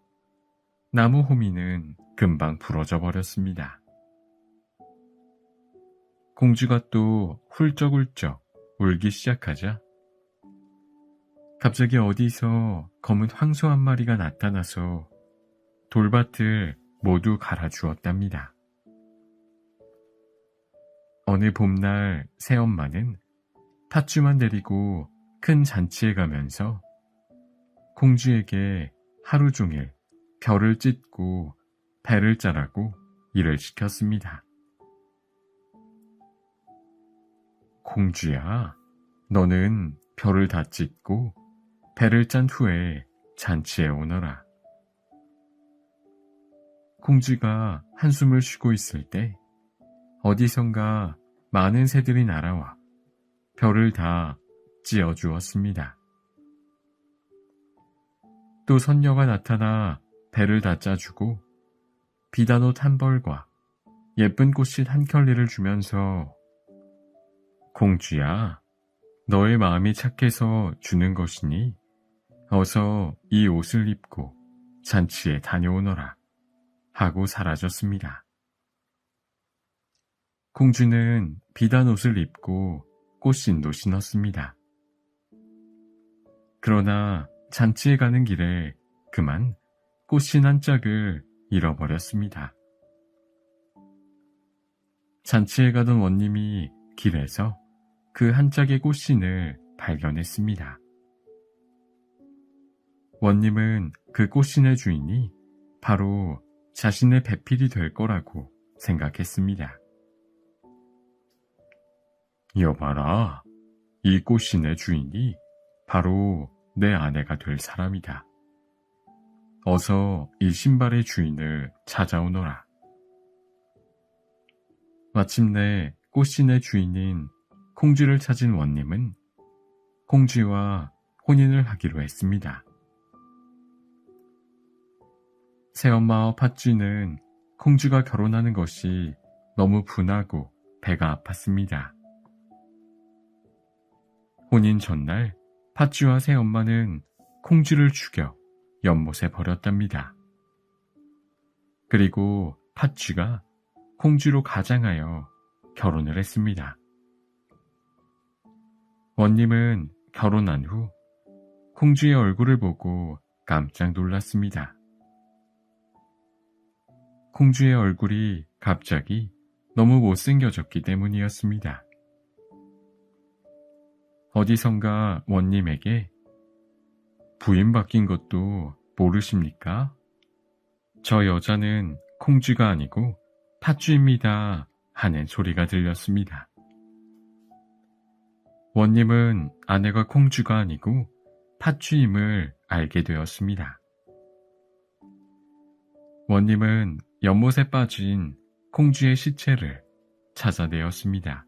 A: 나무 호미는 금방 부러져 버렸습니다. 콩쥐가 또 훌쩍훌쩍 울기 시작하자 갑자기 어디서 검은 황소 한 마리가 나타나서 돌밭을 모두 갈아주었답니다. 어느 봄날 새엄마는 팥쥐만 데리고 큰 잔치에 가면서 콩쥐에게 하루 종일 벼를 찢고 배를 짜라고 일을 시켰습니다. 콩쥐야, 너는 벼를 다 찢고 배를 짠 후에 잔치에 오너라. 콩쥐가 한숨을 쉬고 있을 때 어디선가 많은 새들이 날아와 벼를 다 찧어주었습니다. 또 선녀가 나타나 배를 다 짜주고 비단옷 한 벌과 예쁜 꽃잎 한 켤레를 주면서 콩쥐야, 너의 마음이 착해서 주는 것이니 어서 이 옷을 입고 잔치에 다녀오너라 하고 사라졌습니다. 콩쥐는 비단 옷을 입고 꽃신도 신었습니다. 그러나 잔치에 가는 길에 그만 꽃신 한 짝을 잃어버렸습니다. 잔치에 가던 원님이 길에서 그 한 짝의 꽃신을 발견했습니다. 원님은 그 꽃신의 주인이 바로 자신의 배필이 될 거라고 생각했습니다. 여봐라, 이 꽃신의 주인이 바로 내 아내가 될 사람이다. 어서 이 신발의 주인을 찾아오너라. 마침내 꽃신의 주인인 콩쥐를 찾은 원님은 콩쥐와 혼인을 하기로 했습니다. 새엄마와 팥쥐는 콩쥐가 결혼하는 것이 너무 분하고 배가 아팠습니다. 혼인 전날 팥쥐와 새엄마는 콩쥐를 죽여 연못에 버렸답니다. 그리고 팥쥐가 콩쥐로 가장하여 결혼을 했습니다. 원님은 결혼한 후 콩쥐의 얼굴을 보고 깜짝 놀랐습니다. 콩쥐의 얼굴이 갑자기 너무 못생겨졌기 때문이었습니다. 어디선가 원님에게 부인 바뀐 것도 모르십니까? 저 여자는 콩쥐가 아니고 팥쥐입니다 하는 소리가 들렸습니다. 원님은 아내가 콩쥐가 아니고 팥쥐임을 알게 되었습니다. 원님은 연못에 빠진 콩쥐의 시체를 찾아내었습니다.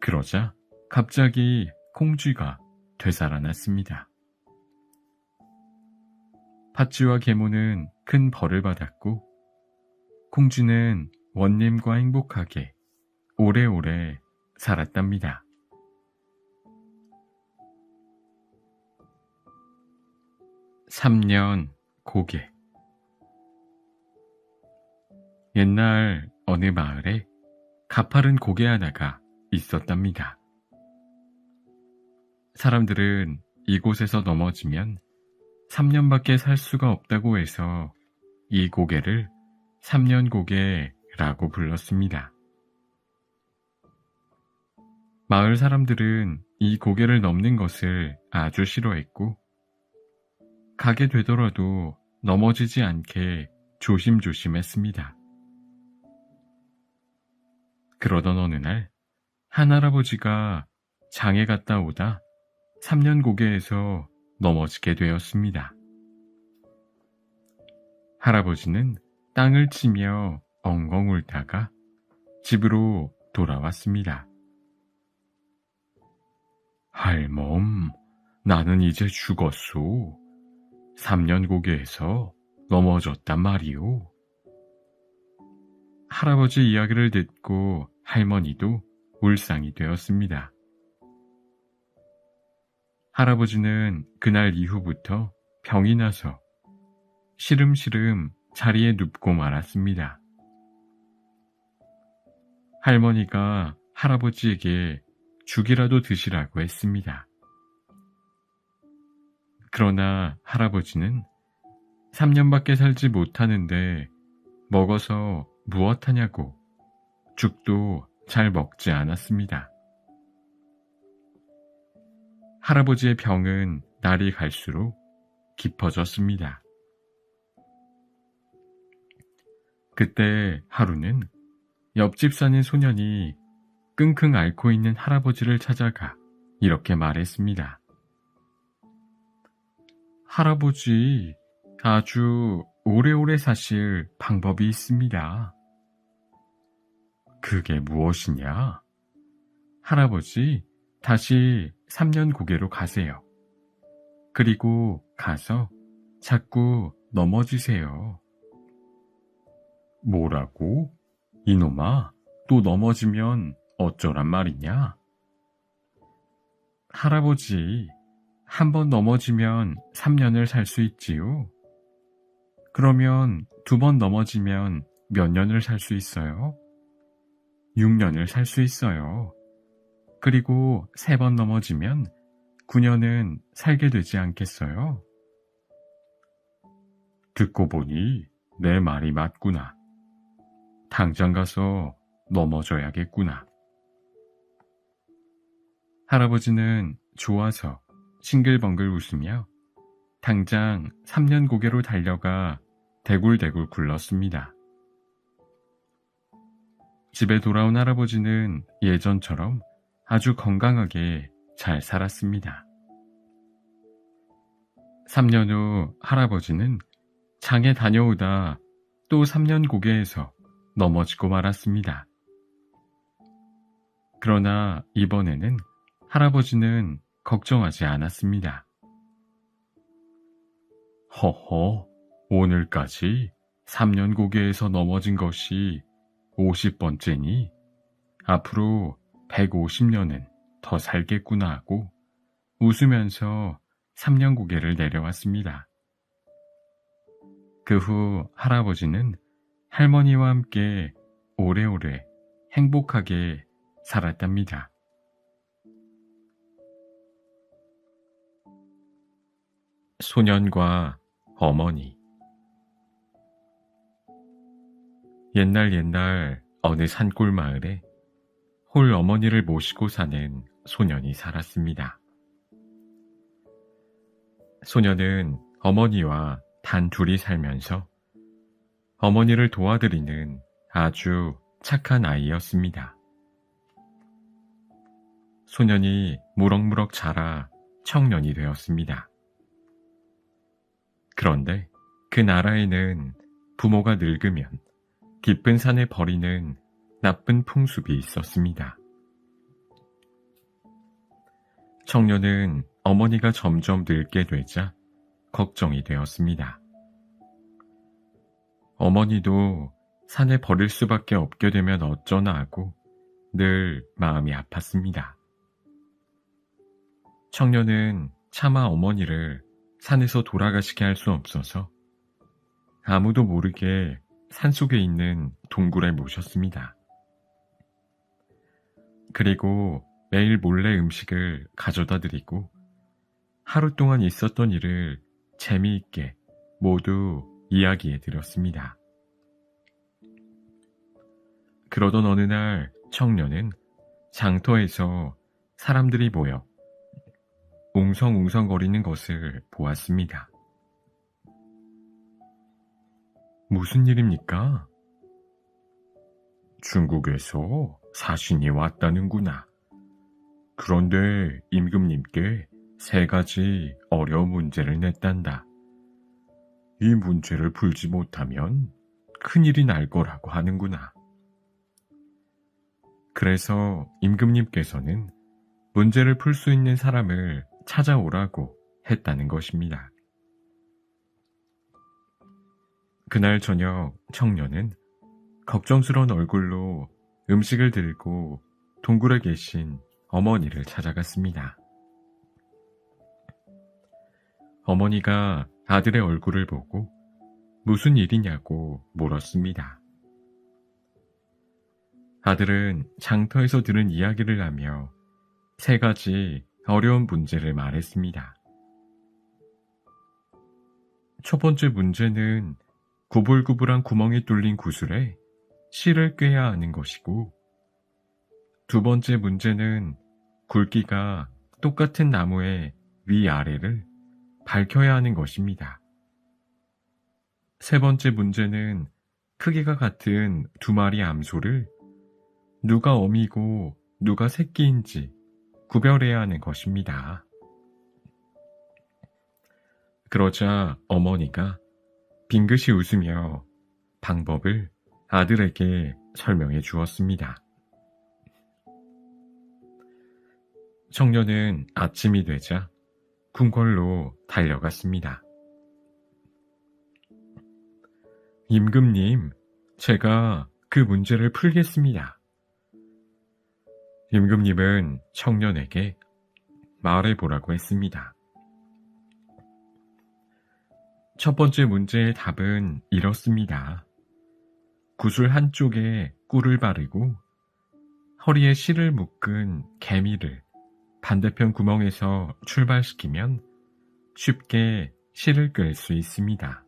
A: 그러자 갑자기 콩쥐가 되살아났습니다. 팥쥐와 계모는 큰 벌을 받았고 콩쥐는 원님과 행복하게 오래오래 살았답니다. (3년) 고개. 옛날 어느 마을에 가파른 고개 하나가 있었답니다. 사람들은 이곳에서 넘어지면 3년밖에 살 수가 없다고 해서 이 고개를 3년 고개라고 불렀습니다. 마을 사람들은 이 고개를 넘는 것을 아주 싫어했고 가게 되더라도 넘어지지 않게 조심조심했습니다. 그러던 어느 날 한 할아버지가 장에 갔다 오다 3년 고개에서 넘어지게 되었습니다. 할아버지는 땅을 치며 엉엉 울다가 집으로 돌아왔습니다. 할멈, 나는 이제 죽었소. 3년 고개에서 넘어졌단 말이오. 할아버지 이야기를 듣고 할머니도 울상이 되었습니다. 할아버지는 그날 이후부터 병이 나서 시름시름 자리에 눕고 말았습니다. 할머니가 할아버지에게 죽이라도 드시라고 했습니다. 그러나 할아버지는 3년밖에 살지 못하는데 먹어서 무엇하냐고 죽도 잘 먹지 않았습니다. 할아버지의 병은 날이 갈수록 깊어졌습니다. 그때 하루는 옆집 사는 소년이 끙끙 앓고 있는 할아버지를 찾아가 이렇게 말했습니다. 할아버지, 아주 오래오래 사실 방법이 있습니다. 그게 무엇이냐? 할아버지, 다시 3년 고개로 가세요. 그리고 가서 자꾸 넘어지세요. 뭐라고? 이놈아, 또 넘어지면 어쩌란 말이냐? 할아버지, 한 번 넘어지면 3년을 살 수 있지요? 그러면 2번 넘어지면 몇 년을 살 수 있어요? 6년을 살 수 있어요. 그리고 3번 넘어지면 9년은 살게 되지 않겠어요? 듣고 보니 내 말이 맞구나. 당장 가서 넘어져야겠구나. 할아버지는 좋아서 싱글벙글 웃으며 당장 3년 고개로 달려가 대굴대굴 굴렀습니다. 집에 돌아온 할아버지는 예전처럼 아주 건강하게 잘 살았습니다. 3년 후 할아버지는 장에 다녀오다 또 3년 고개에서 넘어지고 말았습니다. 그러나 이번에는 할아버지는 걱정하지 않았습니다. 허허, 오늘까지 3년 고개에서 넘어진 것이 50번째니 앞으로 150년은 더 살겠구나 하고 웃으면서 3년 고개를 내려왔습니다. 그 후 할아버지는 할머니와 함께 오래오래 행복하게 살았답니다. 소년과 어머니. 옛날 어느 산골 마을에 홀 어머니를 모시고 사는 소년이 살았습니다. 소년은 어머니와 단 둘이 살면서 어머니를 도와드리는 아주 착한 아이였습니다. 소년이 무럭무럭 자라 청년이 되었습니다. 그런데 그 나라에는 부모가 늙으면 깊은 산에 버리는 나쁜 풍습이 있었습니다. 청년은 어머니가 점점 늙게 되자 걱정이 되었습니다. 어머니도 산에 버릴 수밖에 없게 되면 어쩌나 하고 늘 마음이 아팠습니다. 청년은 차마 어머니를 산에서 돌아가시게 할 수 없어서 아무도 모르게 산속에 있는 동굴에 모셨습니다. 그리고 매일 몰래 음식을 가져다 드리고 하루 동안 있었던 일을 재미있게 모두 이야기해 드렸습니다. 그러던 어느 날 청년은 장터에서 사람들이 모여 웅성웅성거리는 것을 보았습니다. 무슨 일입니까? 중국에서 사신이 왔다는구나. 그런데 임금님께 3가지 어려운 문제를 냈단다. 이 문제를 풀지 못하면 큰일이 날 거라고 하는구나. 그래서 임금님께서는 문제를 풀 수 있는 사람을 찾아오라고 했다는 것입니다. 그날 저녁 청년은 걱정스러운 얼굴로 음식을 들고 동굴에 계신 어머니를 찾아갔습니다. 어머니가 아들의 얼굴을 보고 무슨 일이냐고 물었습니다. 아들은 장터에서 들은 이야기를 하며 3가지 어려운 문제를 말했습니다. 첫 번째 문제는 구불구불한 구멍이 뚫린 구슬에 실을 꿰야 하는 것이고, 두 번째 문제는 굵기가 똑같은 나무의 위아래를 밝혀야 하는 것입니다. 세 번째 문제는 크기가 같은 2마리 암소를 누가 어미고 누가 새끼인지 구별해야 하는 것입니다. 그러자 어머니가 빙긋이 웃으며 방법을 아들에게 설명해 주었습니다. 청년은 아침이 되자 궁궐로 달려갔습니다. 임금님, 제가 그 문제를 풀겠습니다. 임금님은 청년에게 말해보라고 했습니다. 첫 번째 문제의 답은 이렇습니다. 구슬 한쪽에 꿀을 바르고 허리에 실을 묶은 개미를 반대편 구멍에서 출발시키면 쉽게 실을 끌 수 있습니다.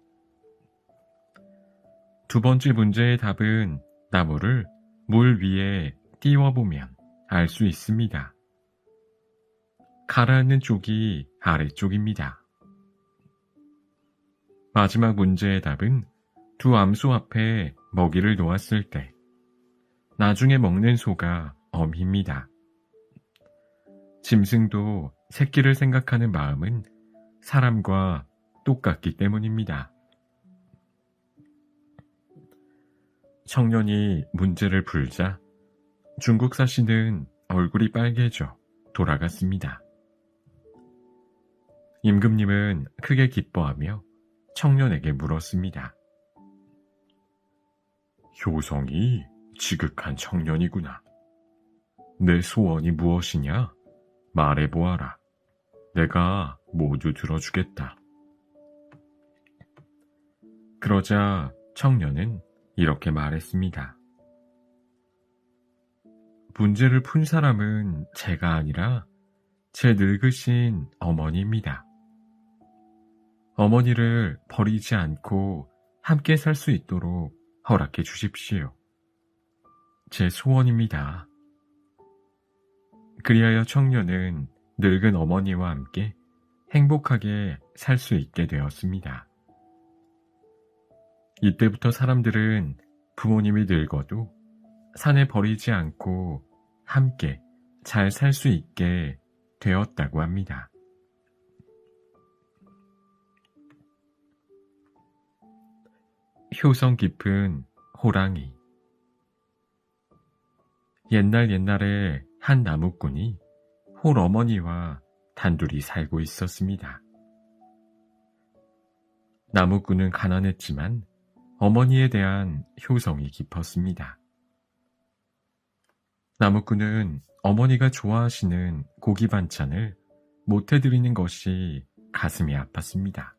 A: 두 번째 문제의 답은 나무를 물 위에 띄워보면 알 수 있습니다. 가라앉는 쪽이 아래쪽입니다. 마지막 문제의 답은 2 암소 앞에 먹이를 놓았을 때 나중에 먹는 소가 어미입니다. 짐승도 새끼를 생각하는 마음은 사람과 똑같기 때문입니다. 청년이 문제를 풀자 중국 사신은 얼굴이 빨개져 돌아갔습니다. 임금님은 크게 기뻐하며 청년에게 물었습니다. 효성이 지극한 청년이구나. 내 소원이 무엇이냐? 말해보아라. 내가 모두 들어주겠다. 그러자 청년은 이렇게 말했습니다. 문제를 푼 사람은 제가 아니라 제 늙으신 어머니입니다. 어머니를 버리지 않고 함께 살 수 있도록 허락해 주십시오. 제 소원입니다. 그리하여 청년은 늙은 어머니와 함께 행복하게 살 수 있게 되었습니다. 이때부터 사람들은 부모님이 늙어도 산에 버리지 않고 함께 잘 살 수 있게 되었다고 합니다. 효성 깊은 호랑이. 옛날에 한 나무꾼이 홀어머니와 단둘이 살고 있었습니다. 나무꾼은 가난했지만 어머니에 대한 효성이 깊었습니다. 나무꾼은 어머니가 좋아하시는 고기 반찬을 못 해드리는 것이 가슴이 아팠습니다.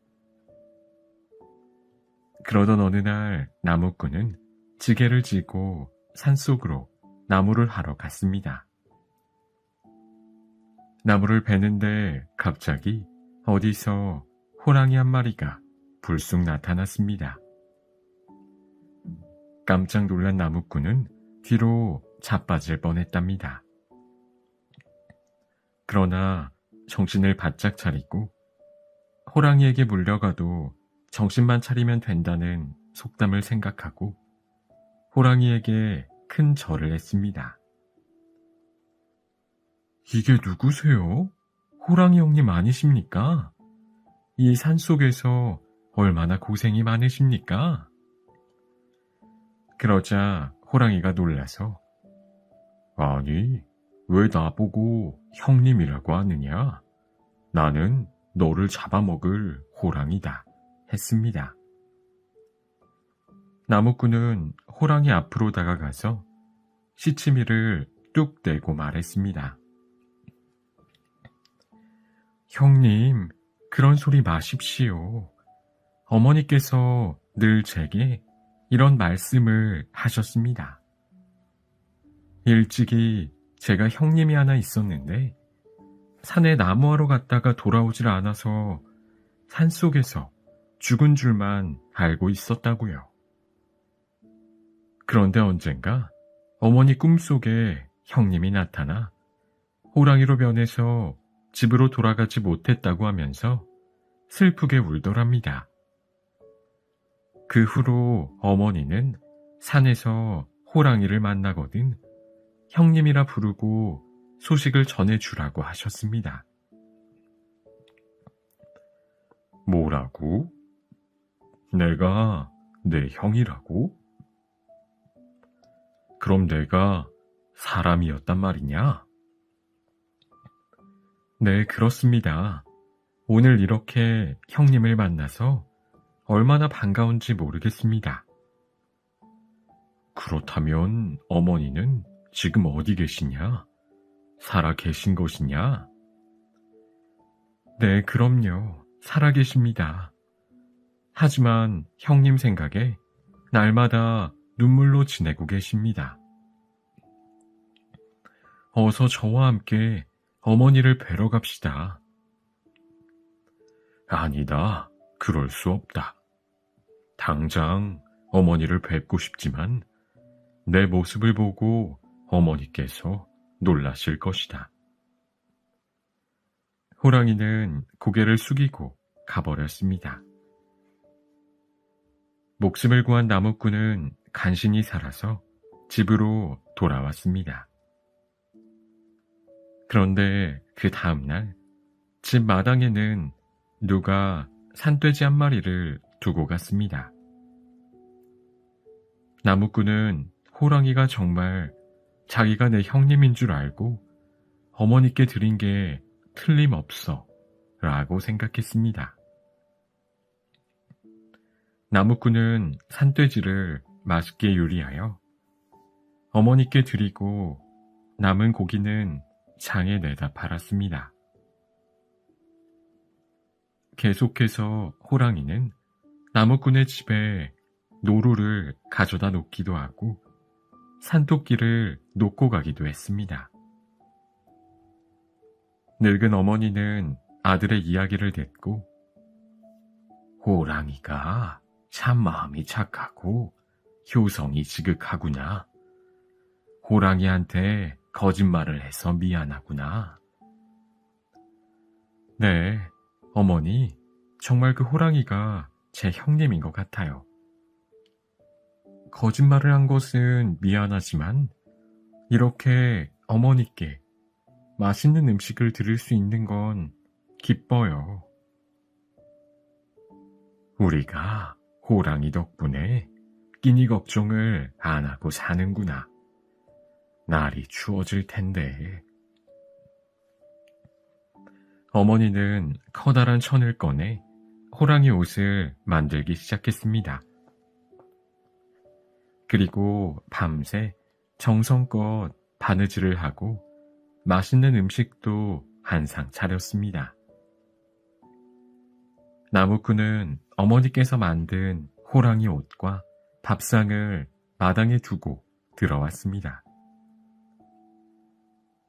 A: 그러던 어느 날 나무꾼은 지게를 지고 산속으로 나무를 하러 갔습니다. 나무를 베는데 갑자기 어디서 호랑이 한 마리가 불쑥 나타났습니다. 깜짝 놀란 나무꾼은 뒤로 자빠질 뻔했답니다. 그러나 정신을 바짝 차리고 호랑이에게 물려가도 정신만 차리면 된다는 속담을 생각하고 호랑이에게 큰 절을 했습니다. 이게 누구세요? 호랑이 형님 아니십니까? 이 산속에서 얼마나 고생이 많으십니까? 그러자 호랑이가 놀라서 아니, 왜 나보고 형님이라고 하느냐? 나는 너를 잡아먹을 호랑이다 했습니다. 나무꾼은 호랑이 앞으로 다가가서 시치미를 뚝 떼고 말했습니다. 형님, 그런 소리 마십시오. 어머니께서 늘 제게 이런 말씀을 하셨습니다. 일찍이 제가 형님이 하나 있었는데 산에 나무하러 갔다가 돌아오질 않아서 산속에서 죽은 줄만 알고 있었다고요. 그런데 언젠가 어머니 꿈속에 형님이 나타나 호랑이로 변해서 집으로 돌아가지 못했다고 하면서 슬프게 울더랍니다. 그 후로 어머니는 산에서 호랑이를 만나거든 형님이라 부르고 소식을 전해주라고 하셨습니다. 뭐라고? 내가 내 형이라고? 그럼 내가 사람이었단 말이냐? 네, 그렇습니다. 오늘 이렇게 형님을 만나서 얼마나 반가운지 모르겠습니다. 그렇다면 어머니는 지금 어디 계시냐? 살아 계신 것이냐? 네, 그럼요. 살아 계십니다. 하지만 형님 생각에 날마다 눈물로 지내고 계십니다. 어서 저와 함께 어머니를 뵈러 갑시다. 아니다. 그럴 수 없다. 당장 어머니를 뵙고 싶지만 내 모습을 보고 어머니께서 놀라실 것이다. 호랑이는 고개를 숙이고 가버렸습니다. 목숨을 구한 나무꾼은 간신히 살아서 집으로 돌아왔습니다. 그런데 그 다음날 집 마당에는 누가 산돼지 한 마리를 두고 갔습니다. 나무꾼은 호랑이가 정말 자기가 내 형님인 줄 알고 어머니께 드린 게 틀림없어 라고 생각했습니다. 나무꾼은 산돼지를 맛있게 요리하여 어머니께 드리고 남은 고기는 장에 내다 팔았습니다. 계속해서 호랑이는 나무꾼의 집에 노루를 가져다 놓기도 하고 산토끼를 놓고 가기도 했습니다. 늙은 어머니는 아들의 이야기를 듣고 호랑이가 참 마음이 착하고 효성이 지극하구나. 호랑이한테 거짓말을 해서 미안하구나. 네, 어머니, 정말 그 호랑이가 제 형님인 것 같아요. 거짓말을 한 것은 미안하지만 이렇게 어머니께 맛있는 음식을 드릴 수 있는 건 기뻐요. 우리가 호랑이 덕분에 끼니 걱정을 안 하고 사는구나. 날이 추워질 텐데. 어머니는 커다란 천을 꺼내 호랑이 옷을 만들기 시작했습니다. 그리고 밤새 정성껏 바느질을 하고 맛있는 음식도 한상 차렸습니다. 나무꾼은 어머니께서 만든 호랑이 옷과 밥상을 마당에 두고 들어왔습니다.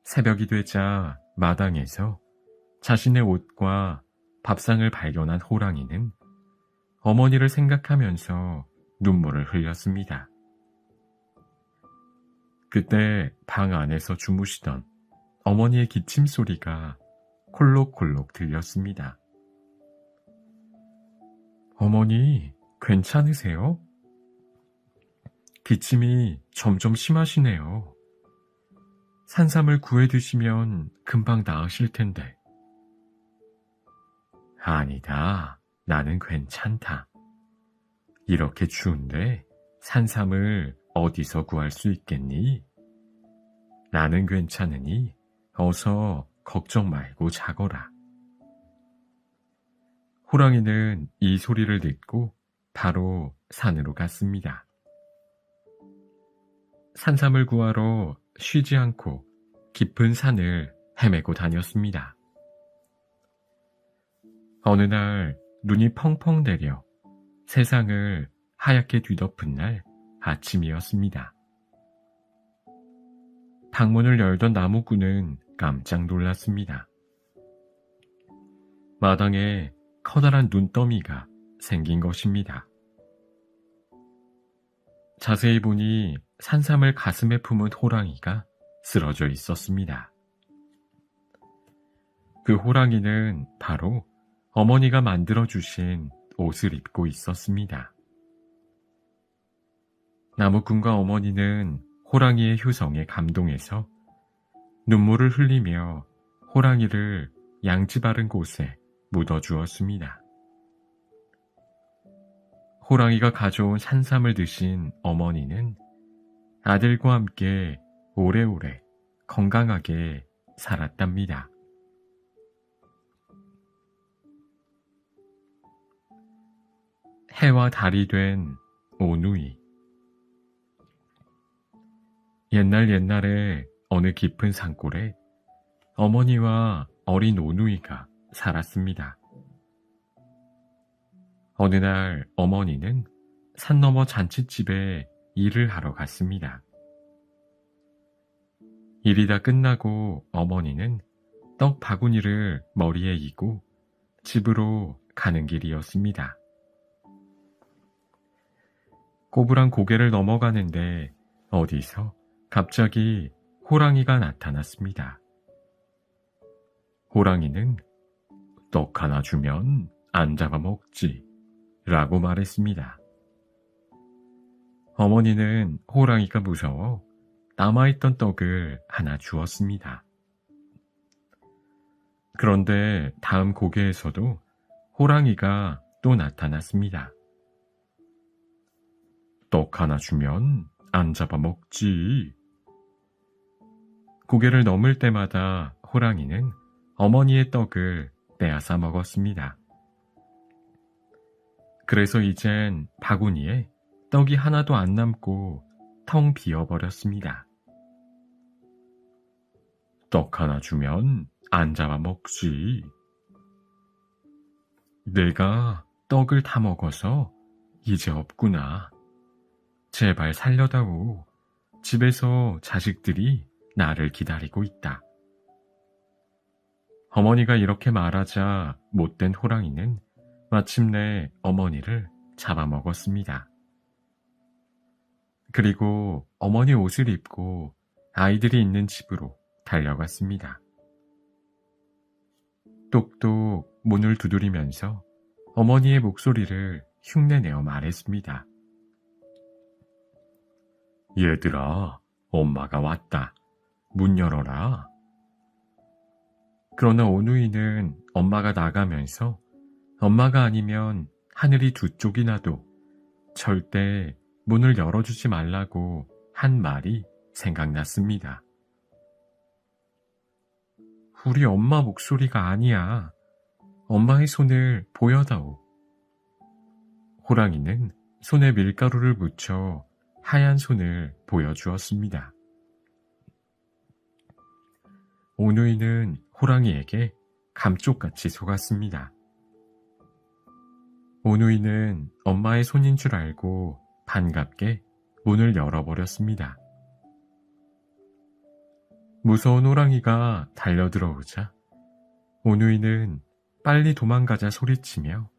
A: 새벽이 되자 마당에서 자신의 옷과 밥상을 발견한 호랑이는 어머니를 생각하면서 눈물을 흘렸습니다. 그때 방 안에서 주무시던 어머니의 기침 소리가 콜록콜록 들렸습니다. 어머니, 괜찮으세요? 기침이 점점 심하시네요. 산삼을 구해 드시면 금방 나으실 텐데. 아니다, 나는 괜찮다. 이렇게 추운데 산삼을 어디서 구할 수 있겠니? 나는 괜찮으니 어서 걱정 말고 자거라. 호랑이는 이 소리를 듣고 바로 산으로 갔습니다. 산삼을 구하러 쉬지 않고 깊은 산을 헤매고 다녔습니다. 어느 날 눈이 펑펑 내려 세상을 하얗게 뒤덮은 날 아침이었습니다. 방문을 열던 나무꾼은 깜짝 놀랐습니다. 마당에 커다란 눈더미가 생긴 것입니다. 자세히 보니 산삼을 가슴에 품은 호랑이가 쓰러져 있었습니다. 그 호랑이는 바로 어머니가 만들어주신 옷을 입고 있었습니다. 나무꾼과 어머니는 호랑이의 효성에 감동해서 눈물을 흘리며 호랑이를 양지 바른 곳에 묻어주었습니다. 호랑이가 가져온 산삼을 드신 어머니는 아들과 함께 오래오래 건강하게 살았답니다. 해와 달이 된 오누이. 옛날에 어느 깊은 산골에 어머니와 어린 오누이가 살았습니다. 어느 날 어머니는 산 너머 잔칫집에 일을 하러 갔습니다. 일이 다 끝나고 어머니는 떡 바구니를 머리에 이고 집으로 가는 길이었습니다. 꼬부랑 고개를 넘어가는데 어디서 갑자기 호랑이가 나타났습니다. 호랑이는 떡 하나 주면 안 잡아먹지 라고 말했습니다. 어머니는 호랑이가 무서워 남아있던 떡을 하나 주었습니다. 그런데 다음 고개에서도 호랑이가 또 나타났습니다. 떡 하나 주면 안 잡아먹지. 고개를 넘을 때마다 호랑이는 어머니의 떡을 빼앗아 먹었습니다. 그래서 이젠 바구니에 떡이 하나도 안 남고 텅 비어버렸습니다. 떡 하나 주면 안 잡아먹지. 내가 떡을 다 먹어서 이제 없구나. 제발 살려다오. 집에서 자식들이 나를 기다리고 있다. 어머니가 이렇게 말하자 못된 호랑이는 마침내 어머니를 잡아먹었습니다. 그리고 어머니 옷을 입고 아이들이 있는 집으로 달려갔습니다. 똑똑 문을 두드리면서 어머니의 목소리를 흉내내어 말했습니다. 얘들아, 엄마가 왔다. 문 열어라. 그러나 오누이는 엄마가 나가면서 엄마가 아니면 하늘이 두 쪽이 나도 절대 문을 열어주지 말라고 한 말이 생각났습니다. 우리 엄마 목소리가 아니야. 엄마의 손을 보여다오. 호랑이는 손에 밀가루를 묻혀 하얀 손을 보여주었습니다. 오누이는 호랑이에게 감쪽같이 속았습니다. 오누이는 엄마의 손인 줄 알고 반갑게 문을 열어버렸습니다. 무서운 호랑이가 달려들어오자 오누이는 빨리 도망가자 소리치며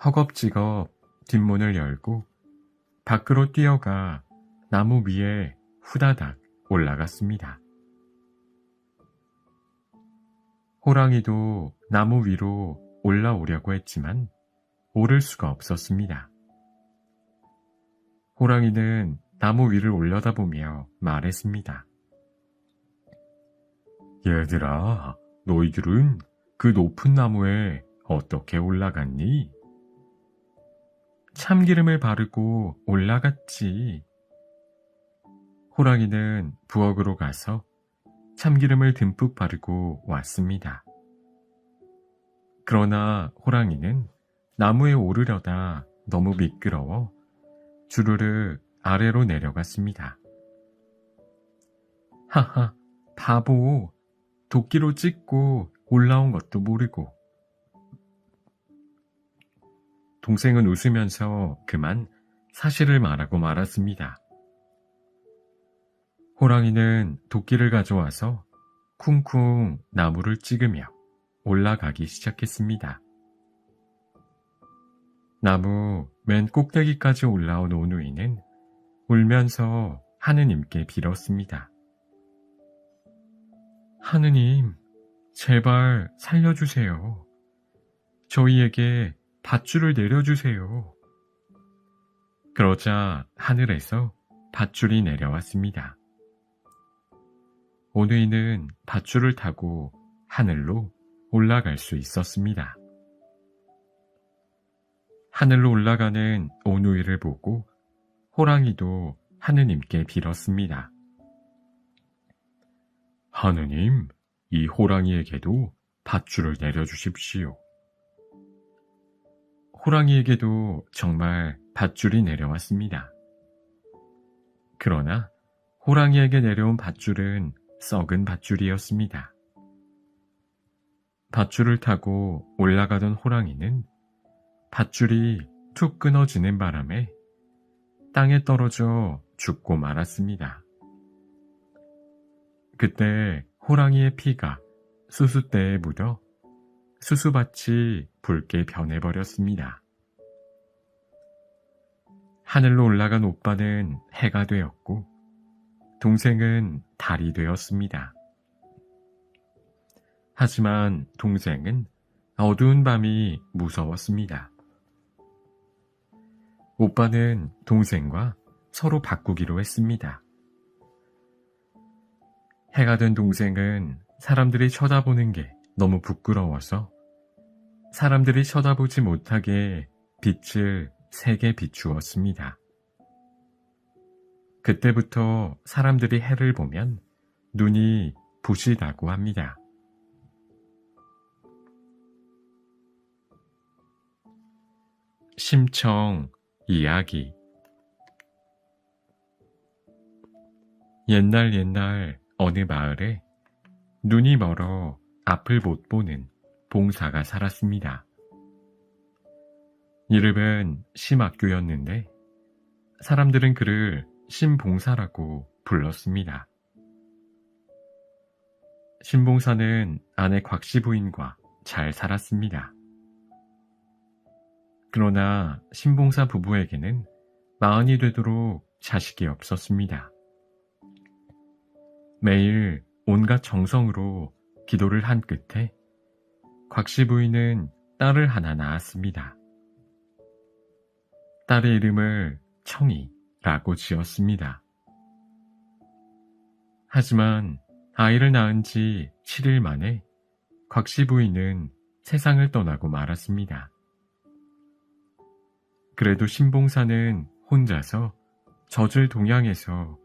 A: 허겁지겁 뒷문을 열고 밖으로 뛰어가 나무 위에 후다닥 올라갔습니다. 호랑이도 나무 위로 올라오려고 했지만 오를 수가 없었습니다. 호랑이는 나무 위를 올려다보며 말했습니다. 얘들아, 너희들은 그 높은 나무에 어떻게 올라갔니? 참기름을 바르고 올라갔지. 호랑이는 부엌으로 가서 참기름을 듬뿍 바르고 왔습니다. 그러나 호랑이는 나무에 오르려다 너무 미끄러워 주르르 아래로 내려갔습니다. 하하, 바보. 도끼로 찍고 올라온 것도 모르고. 동생은 웃으면서 그만 사실을 말하고 말았습니다. 호랑이는 도끼를 가져와서 쿵쿵 나무를 찍으며 올라가기 시작했습니다. 나무 맨 꼭대기까지 올라온 오누이는 울면서 하느님께 빌었습니다. 하느님, 제발 살려주세요. 저희에게 밧줄을 내려주세요. 그러자 하늘에서 밧줄이 내려왔습니다. 오누이는 밧줄을 타고 하늘로 올라갈 수 있었습니다. 하늘로 올라가는 오누이를 보고 호랑이도 하느님께 빌었습니다. 하느님, 이 호랑이에게도 밧줄을 내려주십시오. 호랑이에게도 정말 밧줄이 내려왔습니다. 그러나 호랑이에게 내려온 밧줄은 썩은 밧줄이었습니다. 밧줄을 타고 올라가던 호랑이는 밧줄이 툭 끊어지는 바람에 땅에 떨어져 죽고 말았습니다. 그때 호랑이의 피가 수수대에 묻어 수수밭이 붉게 변해버렸습니다. 하늘로 올라간 오빠는 해가 되었고 동생은 달이 되었습니다. 하지만 동생은 어두운 밤이 무서웠습니다. 오빠는 동생과 서로 바꾸기로 했습니다. 해가 된 동생은 사람들이 쳐다보는 게 너무 부끄러워서 사람들이 쳐다보지 못하게 빛을 세게 비추었습니다. 그때부터 사람들이 해를 보면 눈이 부시다고 합니다. 심청 이야기. 옛날 어느 마을에 눈이 멀어 앞을 못 보는 봉사가 살았습니다. 이름은 심학교였는데 사람들은 그를 심봉사라고 불렀습니다. 심봉사는 아내 곽씨 부인과 잘 살았습니다. 그러나 심봉사 부부에게는 마흔이 되도록 자식이 없었습니다. 매일 온갖 정성으로 기도를 한 끝에 곽씨 부인은 딸을 하나 낳았습니다. 딸의 이름을 청이라고 지었습니다. 하지만 아이를 낳은 지 7일 만에 곽씨 부인은 세상을 떠나고 말았습니다. 그래도 심봉사는 혼자서 젖을 동양해서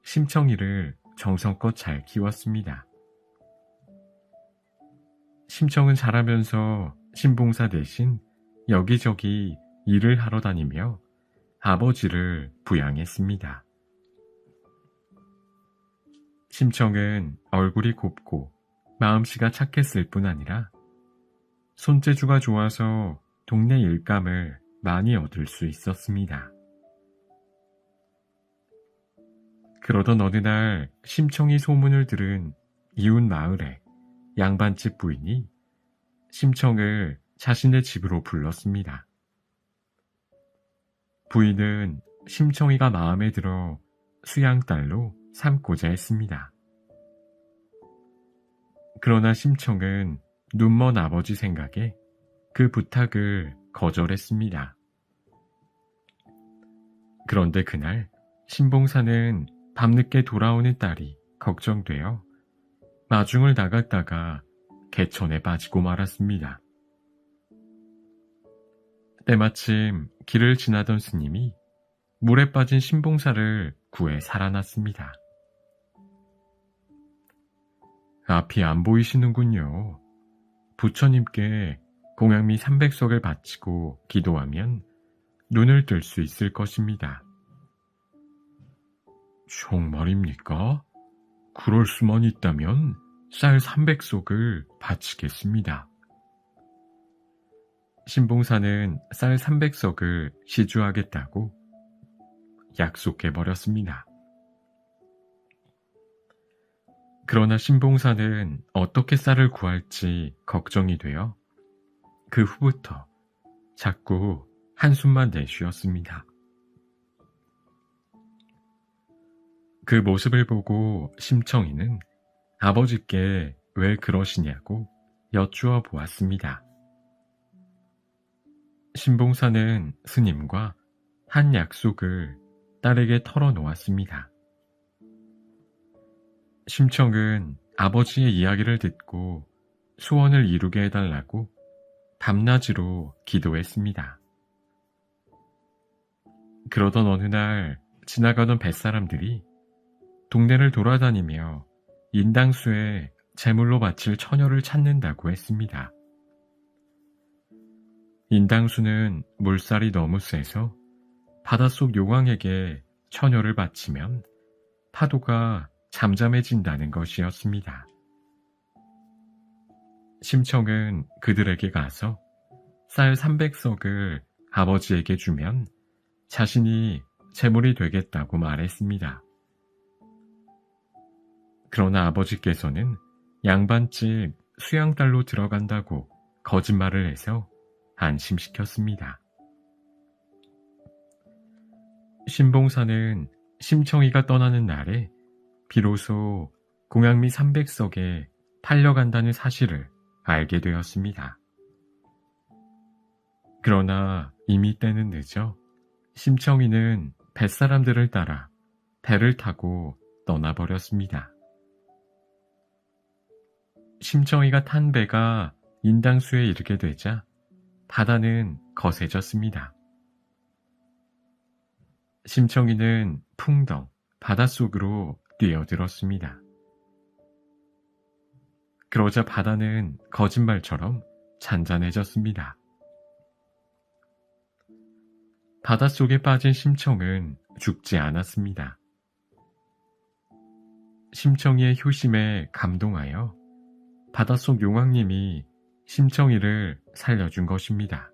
A: 심청이를 정성껏 잘 키웠습니다. 심청은 자라면서 심봉사 대신 여기저기 일을 하러 다니며 아버지를 부양했습니다. 심청은 얼굴이 곱고 마음씨가 착했을 뿐 아니라 손재주가 좋아서 동네 일감을 많이 얻을 수 있었습니다. 그러던 어느 날 심청이 소문을 들은 이웃 마을의 양반집 부인이 심청을 자신의 집으로 불렀습니다. 부인은 심청이가 마음에 들어 수양딸로 삼고자 했습니다. 그러나 심청은 눈먼 아버지 생각에 그 부탁을 거절했습니다. 그런데 그날 심봉사는 밤늦게 돌아오는 딸이 걱정되어 마중을 나갔다가 개천에 빠지고 말았습니다. 때마침 길을 지나던 스님이 물에 빠진 심봉사를 구해 살아났습니다. 앞이 안 보이시는군요. 부처님께 공양미 300석을 바치고 기도하면 눈을 뜰 수 있을 것입니다. 정말입니까? 그럴 수만 있다면 쌀 300석을 바치겠습니다. 심봉사는 쌀 300석을 시주하겠다고 약속해버렸습니다. 그러나 심봉사는 어떻게 쌀을 구할지 걱정이 되어 그 후부터 자꾸 한숨만 내쉬었습니다. 그 모습을 보고 심청이는 아버지께 왜 그러시냐고 여쭈어 보았습니다. 심봉사는 스님과 한 약속을 딸에게 털어놓았습니다. 심청은 아버지의 이야기를 듣고 소원을 이루게 해달라고 밤낮으로 기도했습니다. 그러던 어느 날 지나가던 뱃사람들이 동네를 돌아다니며 인당수에 제물로 바칠 처녀를 찾는다고 했습니다. 인당수는 물살이 너무 세서 바닷속 용왕에게 처녀를 바치면 파도가 잠잠해진다는 것이었습니다. 심청은 그들에게 가서 쌀 300석을 아버지에게 주면 자신이 제물이 되겠다고 말했습니다. 그러나 아버지께서는 양반집 수양딸로 들어간다고 거짓말을 해서 안심시켰습니다. 심봉사는 심청이가 떠나는 날에 비로소 공양미 300석에 팔려간다는 사실을 알게 되었습니다. 그러나 이미 때는 늦어 심청이는 뱃사람들을 따라 배를 타고 떠나버렸습니다. 심청이가 탄 배가 인당수에 이르게 되자 바다는 거세졌습니다. 심청이는 풍덩 바닷속으로 뛰어들었습니다. 그러자 바다는 거짓말처럼 잔잔해졌습니다. 바닷속에 빠진 심청은 죽지 않았습니다. 심청이의 효심에 감동하여 바닷속 용왕님이 심청이를 살려준 것입니다.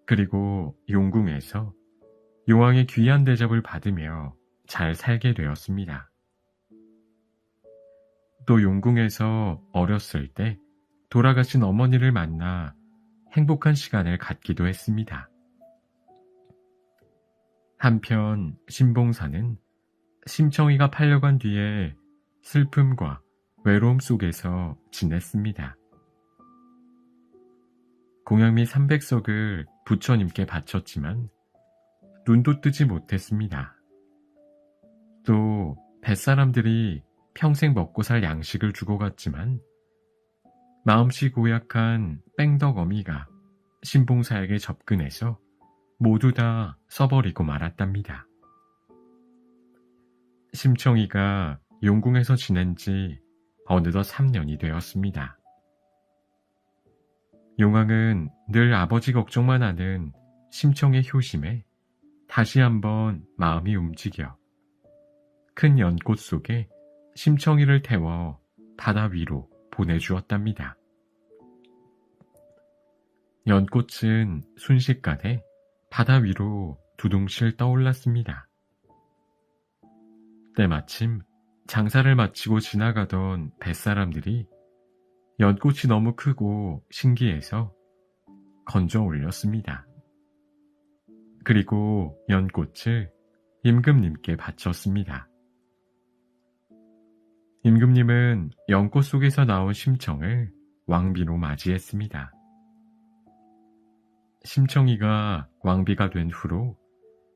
A: 그리고 용궁에서 용왕의 귀한 대접을 받으며 잘 살게 되었습니다. 또 용궁에서 어렸을 때 돌아가신 어머니를 만나 행복한 시간을 갖기도 했습니다. 한편 신봉사는 심청이가 팔려간 뒤에 슬픔과 외로움 속에서 지냈습니다. 공양미 300석을 부처님께 바쳤지만 눈도 뜨지 못했습니다. 또 뱃사람들이 평생 먹고 살 양식을 주고 갔지만 마음씨 고약한 뺑덕어미가 신봉사에게 접근해서 모두 다 써버리고 말았답니다. 심청이가 용궁에서 지낸 지 어느덧 3년이 되었습니다. 용왕은 늘 아버지 걱정만 하는 심청의 효심에 다시 한번 마음이 움직여 큰 연꽃 속에 심청이를 태워 바다 위로 보내주었답니다. 연꽃은 순식간에 바다 위로 두둥실 떠올랐습니다. 때마침 장사를 마치고 지나가던 뱃사람들이 연꽃이 너무 크고 신기해서 건져 올렸습니다. 그리고 연꽃을 임금님께 바쳤습니다. 임금님은 연꽃 속에서 나온 심청을 왕비로 맞이했습니다. 심청이가 왕비가 된 후로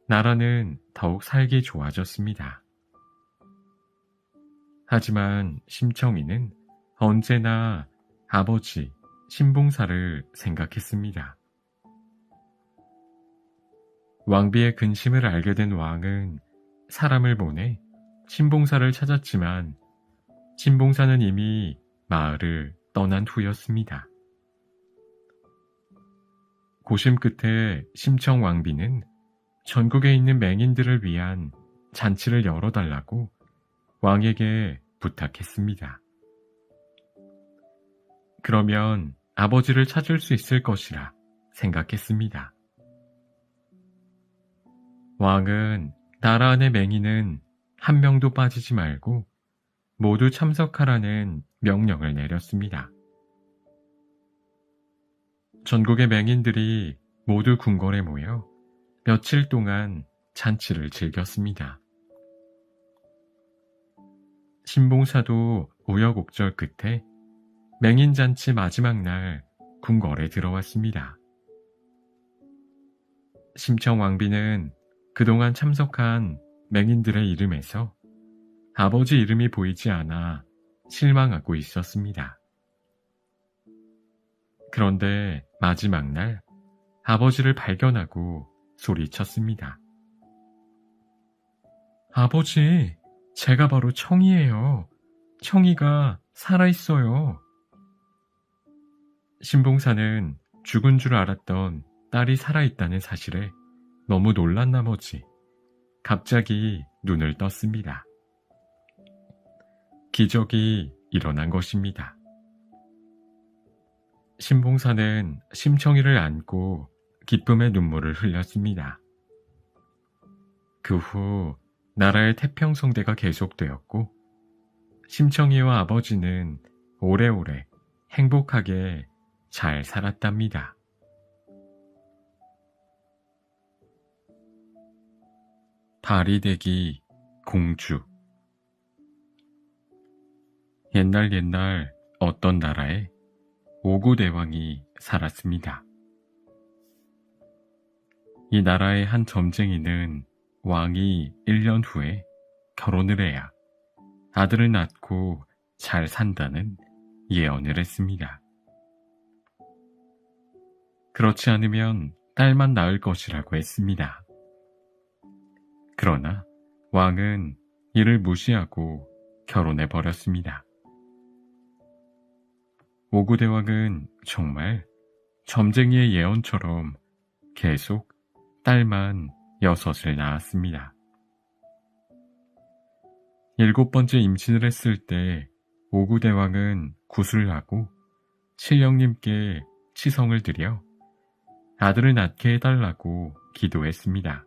A: 나라는 더욱 살기 좋아졌습니다. 하지만 심청이는 언제나 아버지 신봉사를 생각했습니다. 왕비의 근심을 알게 된 왕은 사람을 보내 신봉사를 찾았지만 신봉사는 이미 마을을 떠난 후였습니다. 고심 끝에 심청 왕비는 전국에 있는 맹인들을 위한 잔치를 열어달라고 왕에게 부탁했습니다. 그러면 아버지를 찾을 수 있을 것이라 생각했습니다. 왕은 나라 안의 맹인은 한 명도 빠지지 말고 모두 참석하라는 명령을 내렸습니다. 전국의 맹인들이 모두 궁궐에 모여 며칠 동안 잔치를 즐겼습니다. 신봉사도 우여곡절 끝에 맹인잔치 마지막 날 궁궐에 들어왔습니다. 심청 왕비는 그동안 참석한 맹인들의 이름에서 아버지 이름이 보이지 않아 실망하고 있었습니다. 그런데 마지막 날 아버지를 발견하고 소리쳤습니다. 아버지, 제가 바로 청이에요. 청이가 살아있어요. 신봉사는 죽은 줄 알았던 딸이 살아있다는 사실에 너무 놀란 나머지 갑자기 눈을 떴습니다. 기적이 일어난 것입니다. 신봉사는 심청이를 안고 기쁨의 눈물을 흘렸습니다. 그 후 나라의 태평성대가 계속되었고 심청이와 아버지는 오래오래 행복하게 잘 살았답니다. 다리대기 공주. 옛날 어떤 나라에 오구대왕이 살았습니다. 이 나라의 한 점쟁이는 왕이 1년 후에 결혼을 해야 아들을 낳고 잘 산다는 예언을 했습니다. 그렇지 않으면 딸만 낳을 것이라고 했습니다. 그러나 왕은 이를 무시하고 결혼해 버렸습니다. 오구대왕은 정말 점쟁이의 예언처럼 계속 딸만 6을 낳았습니다. 7번째 임신을 했을 때 오구대왕은 굿을 하고 신령님께 치성을 드려 아들을 낳게 해달라고 기도했습니다.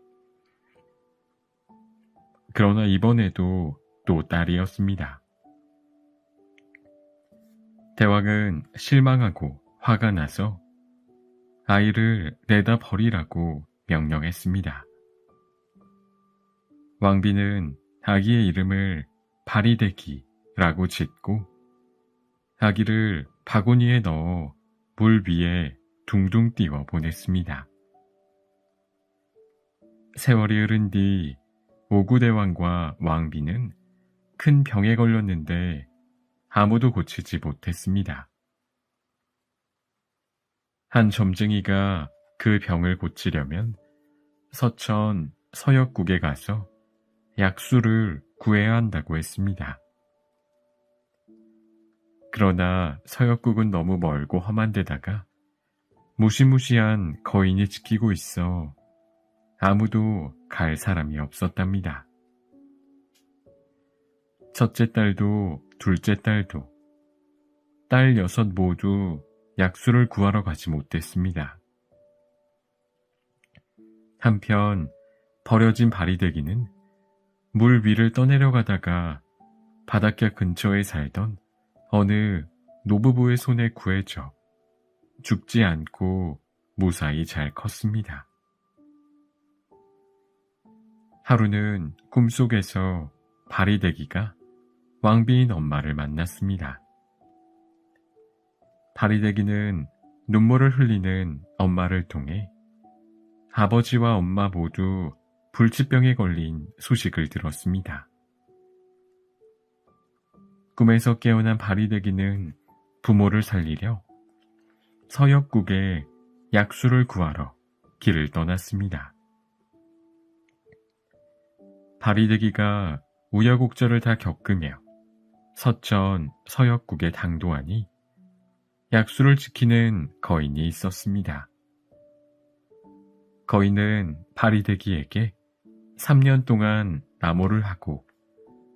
A: 그러나 이번에도 또 딸이었습니다. 대왕은 실망하고 화가 나서 아이를 내다 버리라고 명령했습니다. 왕비는 아기의 이름을 바리대기라고 짓고 아기를 바구니에 넣어 물 위에 둥둥 띄워 보냈습니다. 세월이 흐른 뒤 오구대왕과 왕비는 큰 병에 걸렸는데 아무도 고치지 못했습니다. 한 점쟁이가 그 병을 고치려면 서천 서역국에 가서 약수를 구해야 한다고 했습니다. 그러나 서역국은 너무 멀고 험한 데다가 무시무시한 거인이 지키고 있어 아무도 갈 사람이 없었답니다. 첫째 딸도 둘째 딸도 딸 6 모두 약수를 구하러 가지 못했습니다. 한편 버려진 바리대기는 물 위를 떠내려가다가 바닷가 근처에 살던 어느 노부부의 손에 구해져 죽지 않고 무사히 잘 컸습니다. 하루는 꿈속에서 바리대기가 왕비인 엄마를 만났습니다. 바리대기는 눈물을 흘리는 엄마를 통해 아버지와 엄마 모두 불치병에 걸린 소식을 들었습니다. 꿈에서 깨어난 바리대기는 부모를 살리려 서역국에 약수를 구하러 길을 떠났습니다. 바리대기가 우여곡절을 다 겪으며 서천 서역국에 당도하니 약수를 지키는 거인이 있었습니다. 거인은 바리대기에게 3년 동안 나무를 하고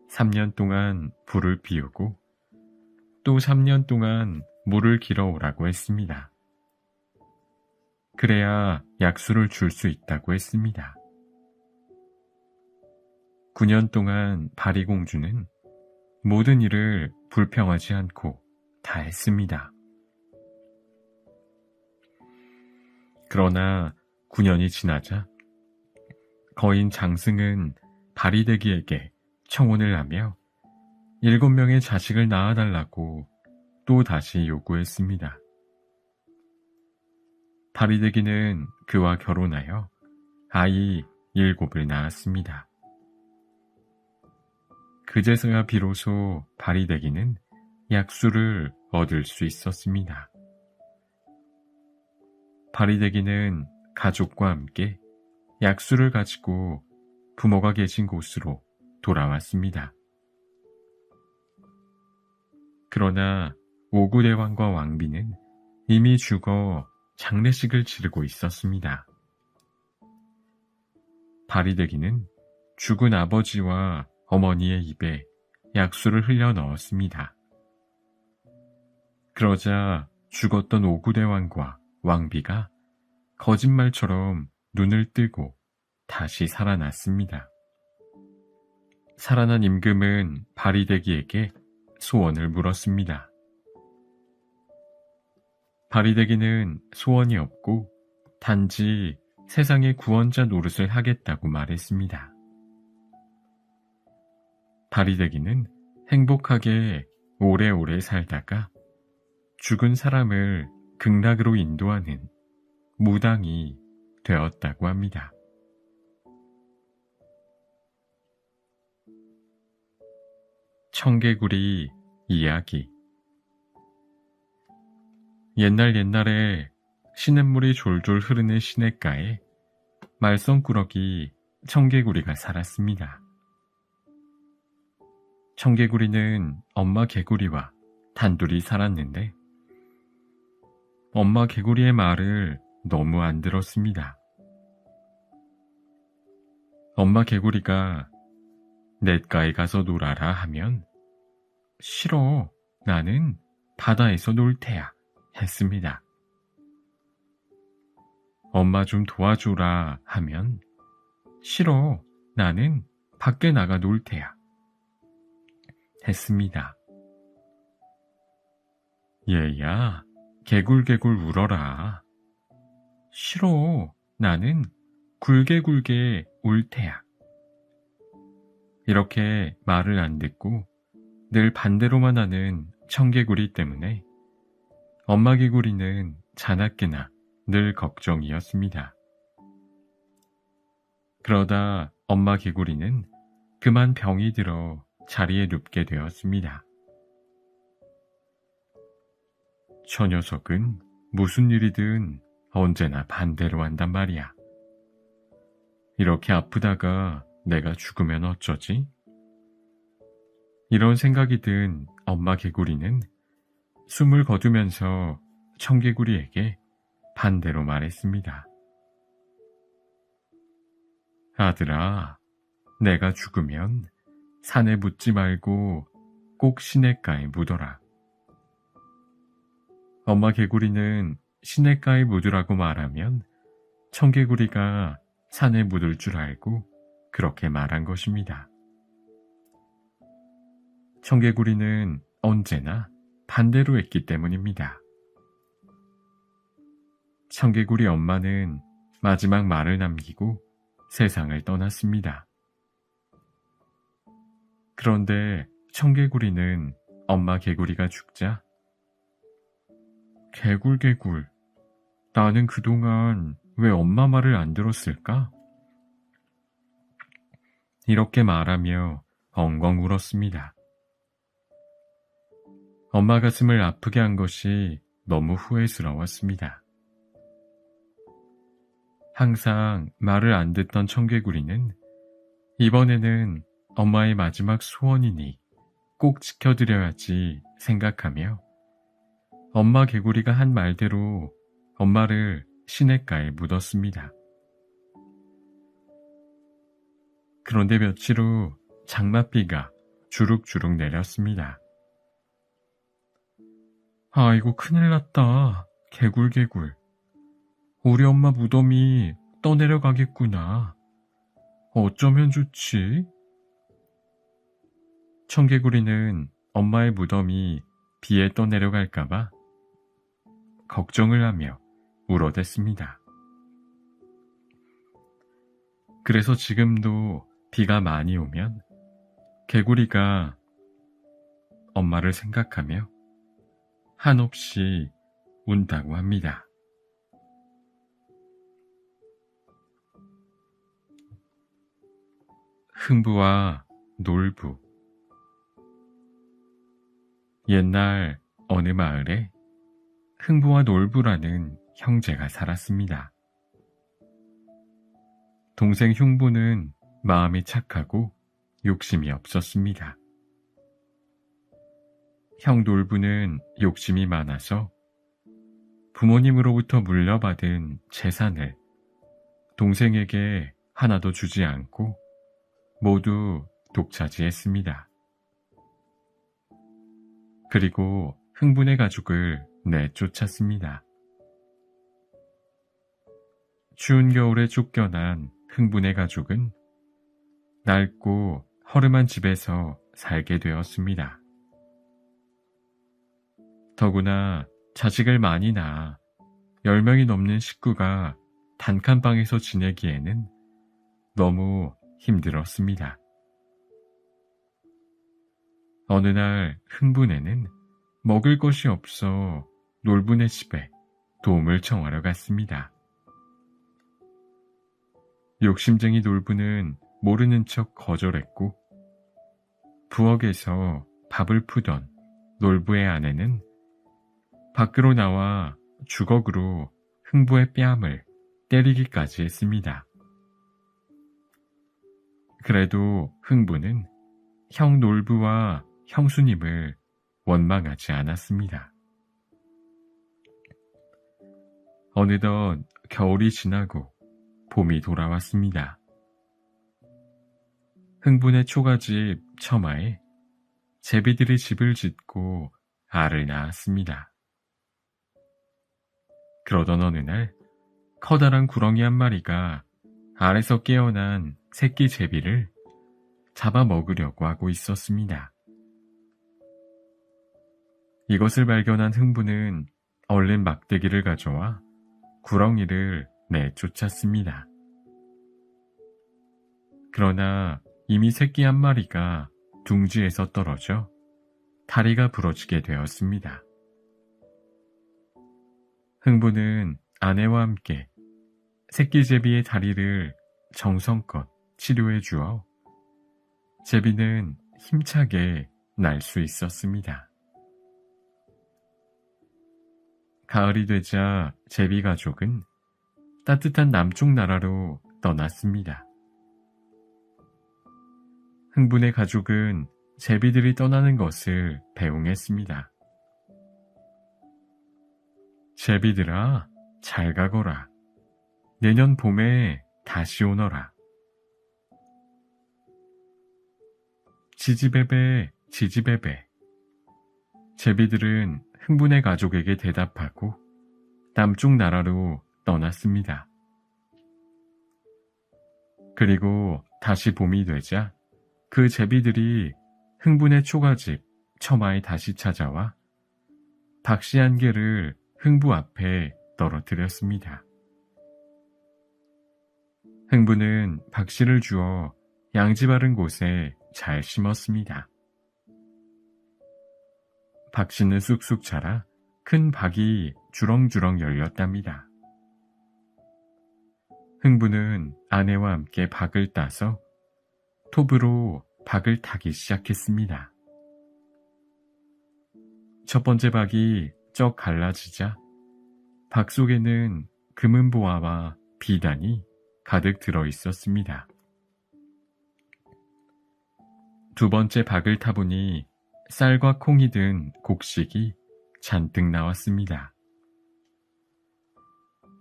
A: 3년 동안 불을 피우고 또 3년 동안 물을 길어오라고 했습니다. 그래야 약수를 줄 수 있다고 했습니다. 9년 동안 바리공주는 모든 일을 불평하지 않고 다 했습니다. 그러나 9년이 지나자 거인 장승은 바리대기에게 청혼을 하며 7명의 자식을 낳아달라고 또 다시 요구했습니다. 바리대기는 그와 결혼하여 아이 7을 낳았습니다. 그제서야 비로소 바리대기는 약수를 얻을 수 있었습니다. 바리대기는 가족과 함께 약수를 가지고 부모가 계신 곳으로 돌아왔습니다. 그러나 오구대왕과 왕비는 이미 죽어 장례식을 치르고 있었습니다. 바리대기는 죽은 아버지와 어머니의 입에 약수를 흘려 넣었습니다. 그러자 죽었던 오구대왕과 왕비가 거짓말처럼 눈을 뜨고 다시 살아났습니다. 살아난 임금은 바리대기에게 소원을 물었습니다. 바리대기는 소원이 없고 단지 세상의 구원자 노릇을 하겠다고 말했습니다. 바리대기는 행복하게 오래오래 살다가 죽은 사람을 극락으로 인도하는 무당이 되었다고 합니다. 청개구리 이야기. 옛날에 시냇물이 졸졸 흐르는 시냇가에 말썽꾸러기 청개구리가 살았습니다. 청개구리는 엄마 개구리와 단둘이 살았는데 엄마 개구리의 말을 너무 안 들었습니다. 엄마 개구리가 냇가에 가서 놀아라 하면 싫어, 나는 바다에서 놀 테야 했습니다. 엄마 좀 도와줘라 하면 싫어, 나는 밖에 나가 놀 테야 했습니다. 얘야, 개굴개굴 울어라. 싫어, 나는 굴개굴개 울 테야. 이렇게 말을 안 듣고 늘 반대로만 하는 청개구리 때문에 엄마 개구리는 자나깨나 늘 걱정이었습니다. 그러다 엄마 개구리는 그만 병이 들어 자리에 눕게 되었습니다. 저 녀석은 무슨 일이든 언제나 반대로 한단 말이야. 이렇게 아프다가 내가 죽으면 어쩌지? 이런 생각이 든 엄마 개구리는 숨을 거두면서 청개구리에게 반대로 말했습니다. 아들아, 내가 죽으면 산에 묻지 말고 꼭 시냇가에 묻어라. 엄마 개구리는 시냇가에 묻으라고 말하면 청개구리가 산에 묻을 줄 알고 그렇게 말한 것입니다. 청개구리는 언제나 반대로 했기 때문입니다. 청개구리 엄마는 마지막 말을 남기고 세상을 떠났습니다. 그런데 청개구리는 엄마 개구리가 죽자 개굴개굴, 나는 그동안 왜 엄마 말을 안 들었을까? 이렇게 말하며 엉엉 울었습니다. 엄마 가슴을 아프게 한 것이 너무 후회스러웠습니다. 항상 말을 안 듣던 청개구리는 이번에는 엄마의 마지막 소원이니 꼭 지켜드려야지 생각하며 엄마 개구리가 한 말대로 엄마를 시냇가에 묻었습니다. 그런데 며칠 후 장맛비가 주룩주룩 내렸습니다. 아이고 큰일 났다. 개굴개굴. 우리 엄마 무덤이 떠내려가겠구나. 어쩌면 좋지? 청개구리는 엄마의 무덤이 비에 떠내려갈까봐 걱정을 하며 울어댔습니다. 그래서 지금도 비가 많이 오면 개구리가 엄마를 생각하며 한없이 운다고 합니다. 흥부와 놀부. 옛날 어느 마을에 흥부와 놀부라는 형제가 살았습니다. 동생 흉부는 마음이 착하고 욕심이 없었습니다. 형 놀부는 욕심이 많아서 부모님으로부터 물려받은 재산을 동생에게 하나도 주지 않고 모두 독차지했습니다. 그리고 흥분의 가족을 내쫓았습니다. 추운 겨울에 쫓겨난 흥분의 가족은 낡고 허름한 집에서 살게 되었습니다. 더구나 자식을 많이 낳아 10명이 넘는 식구가 단칸방에서 지내기에는 너무 힘들었습니다. 어느 날 흥분에는 먹을 것이 없어 놀부네 집에 도움을 청하러 갔습니다. 욕심쟁이 놀부는 모르는 척 거절했고 부엌에서 밥을 푸던 놀부의 아내는 밖으로 나와 주걱으로 흥부의 뺨을 때리기까지 했습니다. 그래도 흥부는 형 놀부와 형수님을 원망하지 않았습니다. 어느덧 겨울이 지나고 봄이 돌아왔습니다. 흥분의 초가집 처마에 제비들이 집을 짓고 알을 낳았습니다. 그러던 어느 날 커다란 구렁이 한 마리가 알에서 깨어난 새끼 제비를 잡아먹으려고 하고 있었습니다. 이것을 발견한 흥부는 얼른 막대기를 가져와 구렁이를 내쫓았습니다. 그러나 이미 새끼 한 마리가 둥지에서 떨어져 다리가 부러지게 되었습니다. 흥부는 아내와 함께 새끼 제비의 다리를 정성껏 치료해 주어 제비는 힘차게 날 수 있었습니다. 가을이 되자 제비 가족은 따뜻한 남쪽 나라로 떠났습니다. 흥분의 가족은 제비들이 떠나는 것을 배웅했습니다. 제비들아, 잘 가거라. 내년 봄에 다시 오너라. 지지배배, 지지배배. 제비들은 흥분의 가족에게 대답하고 남쪽 나라로 떠났습니다. 그리고 다시 봄이 되자 그 제비들이 흥분의 초가집 처마에 다시 찾아와 박씨 한 개를 흥부 앞에 떨어뜨렸습니다. 흥부는 박씨를 주어 양지 바른 곳에 잘 심었습니다. 박씨는 쑥쑥 자라 큰 박이 주렁주렁 열렸답니다. 흥부는 아내와 함께 박을 따서 톱으로 박을 타기 시작했습니다. 첫 번째 박이 쩍 갈라지자 박 속에는 금은보화와 비단이 가득 들어 있었습니다. 두 번째 박을 타보니 쌀과 콩이 든 곡식이 잔뜩 나왔습니다.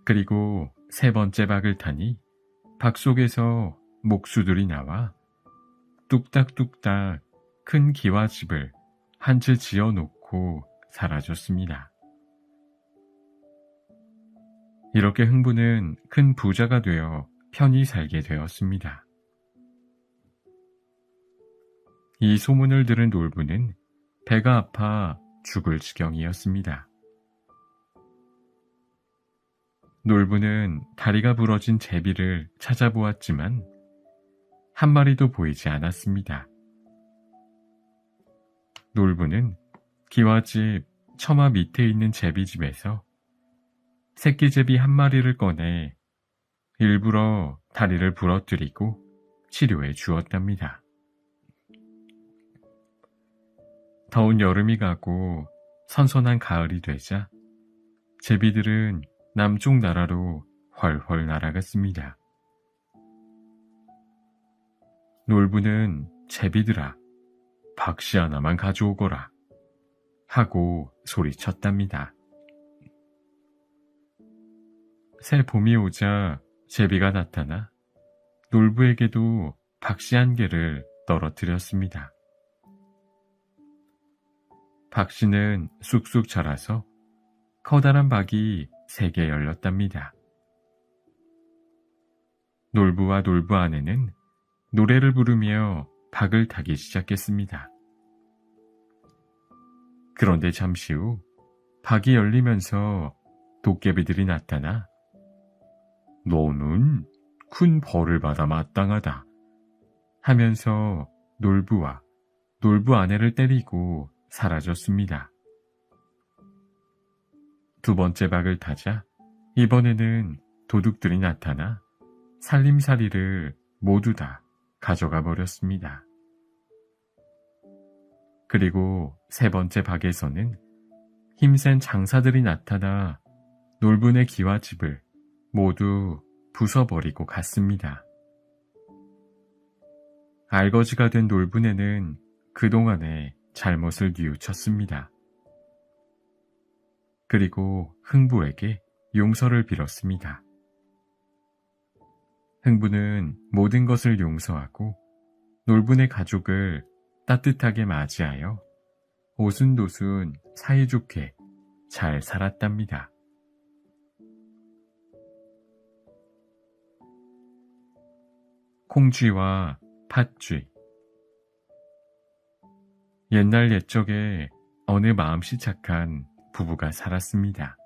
A: 그리고 세 번째 박을 타니 박 속에서 목수들이 나와 뚝딱뚝딱 큰 기와집을 한 채 지어놓고 사라졌습니다. 이렇게 흥부는 큰 부자가 되어 편히 살게 되었습니다. 이 소문을 들은 놀부는 배가 아파 죽을 지경이었습니다. 놀부는 다리가 부러진 제비를 찾아보았지만 한 마리도 보이지 않았습니다. 놀부는 기와집 처마 밑에 있는 제비집에서 새끼 제비 한 마리를 꺼내 일부러 다리를 부러뜨리고 치료해 주었답니다. 더운 여름이 가고 선선한 가을이 되자 제비들은 남쪽 나라로 훨훨 날아갔습니다. 놀부는 제비들아, 박씨 하나만 가져오거라 하고 소리쳤답니다. 새 봄이 오자 제비가 나타나 놀부에게도 박씨 한 개를 떨어뜨렸습니다. 박씨는 쑥쑥 자라서 커다란 박이 3개 열렸답니다. 놀부와 놀부 아내는 노래를 부르며 박을 타기 시작했습니다. 그런데 잠시 후 박이 열리면서 도깨비들이 나타나 너는 큰 벌을 받아 마땅하다 하면서 놀부와 놀부 아내를 때리고 사라졌습니다. 두 번째 박을 타자 이번에는 도둑들이 나타나 살림살이를 모두 다 가져가 버렸습니다. 그리고 세 번째 박에서는 힘센 장사들이 나타나 놀부네 기와집을 모두 부숴버리고 갔습니다. 알거지가 된 놀부네는 그동안의 잘못을 뉘우쳤습니다. 그리고 흥부에게 용서를 빌었습니다. 흥부는 모든 것을 용서하고 놀분의 가족을 따뜻하게 맞이하여 오순도순 사이좋게 잘 살았답니다. 콩쥐와 팥쥐. 옛날 옛적에 어느 마음씨 착한 부부가 살았습니다.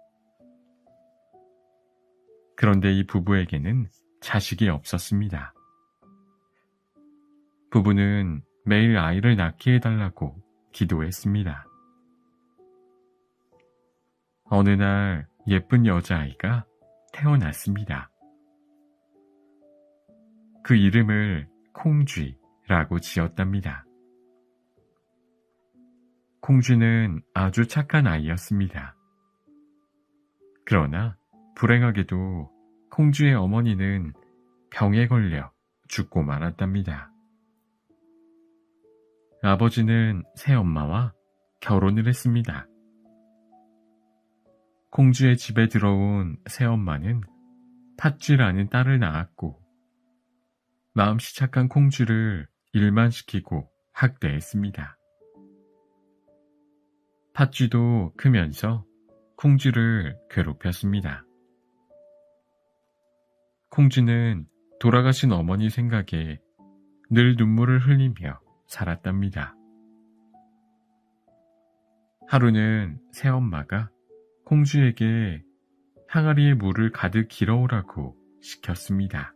A: 그런데 이 부부에게는 자식이 없었습니다. 부부는 매일 아이를 낳게 해달라고 기도했습니다. 어느 날 예쁜 여자아이가 태어났습니다. 그 이름을 콩쥐라고 지었답니다. 콩쥐는 아주 착한 아이였습니다. 그러나 불행하게도 콩쥐의 어머니는 병에 걸려 죽고 말았답니다. 아버지는 새엄마와 결혼을 했습니다. 콩쥐의 집에 들어온 새엄마는 팥쥐라는 딸을 낳았고 마음씨 착한 콩쥐를 일만 시키고 학대했습니다. 팥쥐도 크면서 콩쥐를 괴롭혔습니다. 콩쥐는 돌아가신 어머니 생각에 늘 눈물을 흘리며 살았답니다. 하루는 새엄마가 콩쥐에게 항아리에 물을 가득 길어오라고 시켰습니다.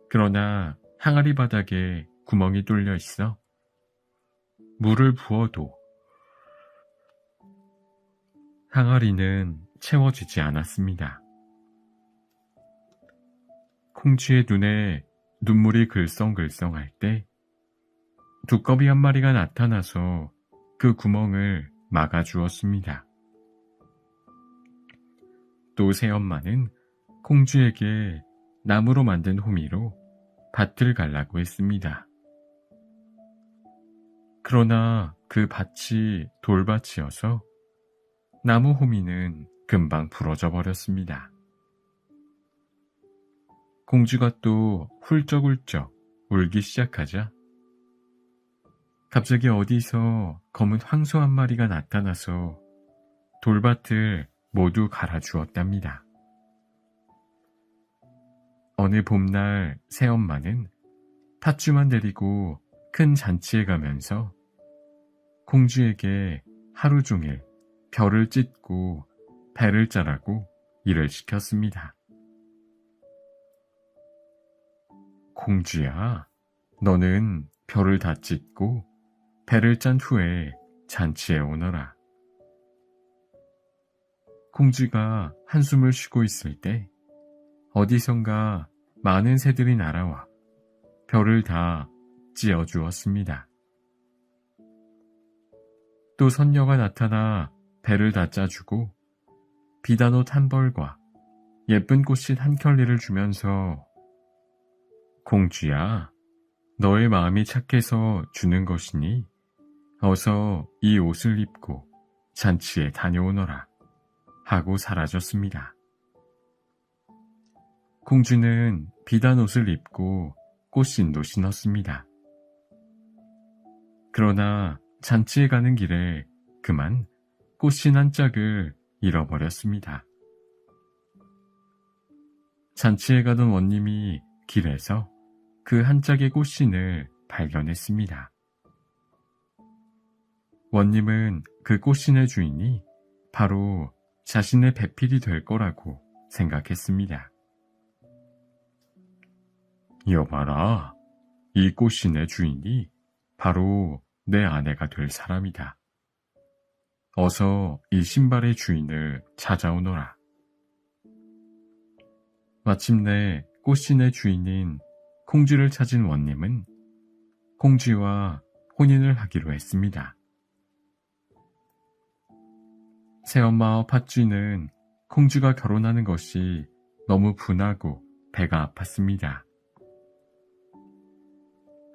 A: 그러나 항아리 바닥에 구멍이 뚫려 있어 물을 부어도 항아리는 채워지지 않았습니다. 콩쥐의 눈에 눈물이 글썽글썽할 때 두꺼비 한 마리가 나타나서 그 구멍을 막아주었습니다. 또 새엄마는 콩쥐에게 나무로 만든 호미로 밭을 갈라고 했습니다. 그러나 그 밭이 돌밭이어서 나무 호미는 금방 부러져 버렸습니다. 콩쥐가 또 훌쩍훌쩍 울기 시작하자 갑자기 어디서 검은 황소 한 마리가 나타나서 돌밭을 모두 갈아주었답니다. 어느 봄날 새엄마는 팥쥐만 데리고 큰 잔치에 가면서 콩쥐에게 하루 종일 벼를 찢고 배를 짜라고 일을 시켰습니다. 콩쥐야, 너는 벼를 다 찢고 배를 짠 후에 잔치에 오너라. 콩쥐가 한숨을 쉬고 있을 때 어디선가 많은 새들이 날아와 벼를 다 찧어주었습니다. 또 선녀가 나타나 배를 다 짜주고 비단 옷 한 벌과 예쁜 꽃신 한 켤레를 주면서 콩쥐야, 너의 마음이 착해서 주는 것이니 어서 이 옷을 입고 잔치에 다녀오너라 하고 사라졌습니다. 콩쥐는 비단 옷을 입고 꽃신도 신었습니다. 그러나 잔치에 가는 길에 그만 꽃신 한 짝을 잃어버렸습니다. 잔치에 가던 원님이 길에서 그 한 짝의 꽃신을 발견했습니다. 원님은 그 꽃신의 주인이 바로 자신의 배필이 될 거라고 생각했습니다. 여봐라, 이 꽃신의 주인이 바로 내 아내가 될 사람이다. 어서 이 신발의 주인을 찾아오너라. 마침내 꽃신의 주인인 콩쥐를 찾은 원님은 콩쥐와 혼인을 하기로 했습니다. 새엄마와 팥쥐는 콩쥐가 결혼하는 것이 너무 분하고 배가 아팠습니다.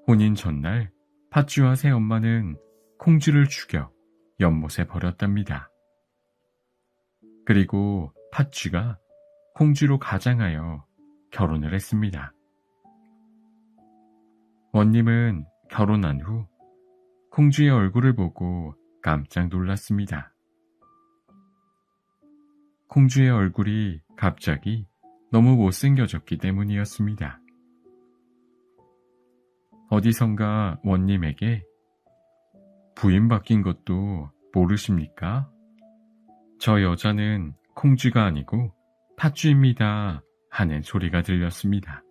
A: 혼인 전날 팥쥐와 새엄마는 콩쥐를 죽여 연못에 버렸답니다. 그리고 팥쥐가 콩쥐로 가장하여 결혼을 했습니다. 원님은 결혼한 후 콩쥐의 얼굴을 보고 깜짝 놀랐습니다. 콩쥐의 얼굴이 갑자기 너무 못생겨졌기 때문이었습니다. 어디선가 원님에게 부인 바뀐 것도 모르십니까? 저 여자는 콩쥐가 아니고 팥쥐입니다 하는 소리가 들렸습니다.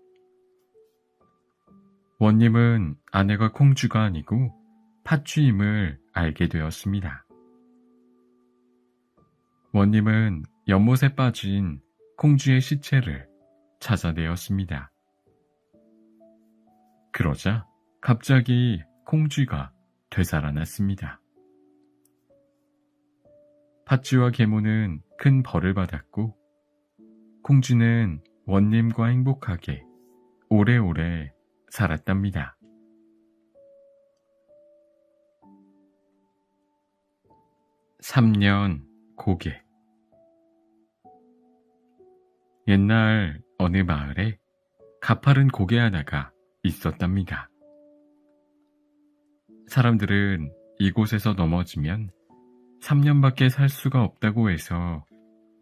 A: 원님은 아내가 콩쥐가 아니고 팥쥐임을 알게 되었습니다. 원님은 연못에 빠진 콩쥐의 시체를 찾아내었습니다. 그러자 갑자기 콩쥐가 되살아났습니다. 팥쥐와 계모는 큰 벌을 받았고 콩쥐는 원님과 행복하게 오래오래 살았답니다. (3년) 고개. 옛날 어느 마을에 가파른 고개 하나가 있었답니다. 사람들은 이곳에서 넘어지면 3년밖에 살 수가 없다고 해서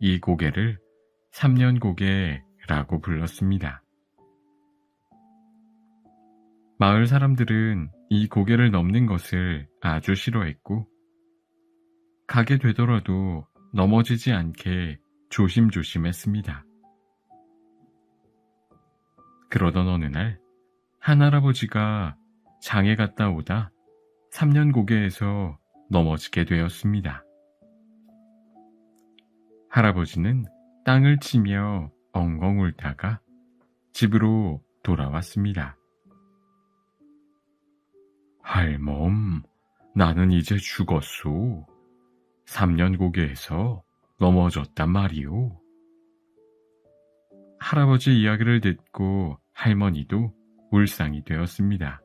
A: 이 고개를 3년 고개라고 불렀습니다. 마을 사람들은 이 고개를 넘는 것을 아주 싫어했고 가게 되더라도 넘어지지 않게 조심조심했습니다. 그러던 어느 날 한 할아버지가 장에 갔다 오다 3년 고개에서 넘어지게 되었습니다. 할아버지는 땅을 치며 엉엉 울다가 집으로 돌아왔습니다. 할멈, 나는 이제 죽었소. 3년 고개에서 넘어졌단 말이오. 할아버지 이야기를 듣고 할머니도 울상이 되었습니다.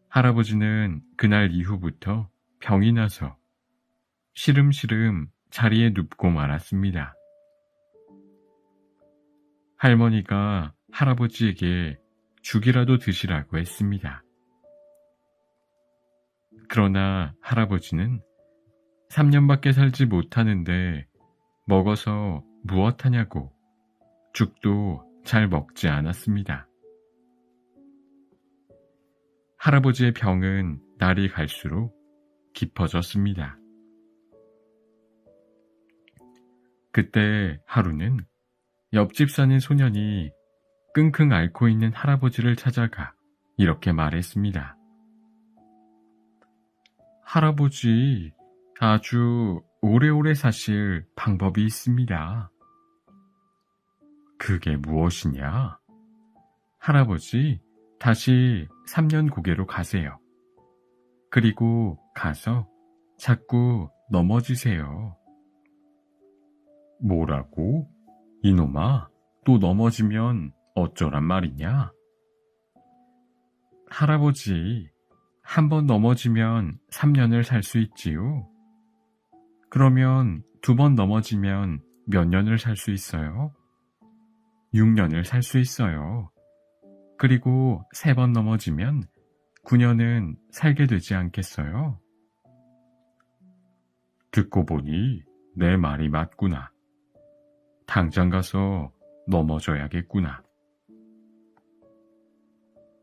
A: 할아버지는 그날 이후부터 병이 나서 시름시름 자리에 눕고 말았습니다. 할머니가 할아버지에게 죽이라도 드시라고 했습니다. 그러나 할아버지는 3년밖에 살지 못하는데 먹어서 무엇하냐고 죽도 잘 먹지 않았습니다. 할아버지의 병은 날이 갈수록 깊어졌습니다. 그때 하루는 옆집 사는 소년이 끙끙 앓고 있는 할아버지를 찾아가 이렇게 말했습니다. 할아버지, 아주 오래오래 사실 방법이 있습니다. 그게 무엇이냐? 할아버지, 다시 3년 고개로 가세요. 그리고 가서 자꾸 넘어지세요. 뭐라고? 이놈아, 또 넘어지면 어쩌란 말이냐? 할아버지, 한 번 넘어지면 3년을 살 수 있지요? 그러면 2번 넘어지면 몇 년을 살 수 있어요? 6년을 살 수 있어요. 그리고 3번 넘어지면 9년은 살게 되지 않겠어요? 듣고 보니 내 말이 맞구나. 당장 가서 넘어져야겠구나.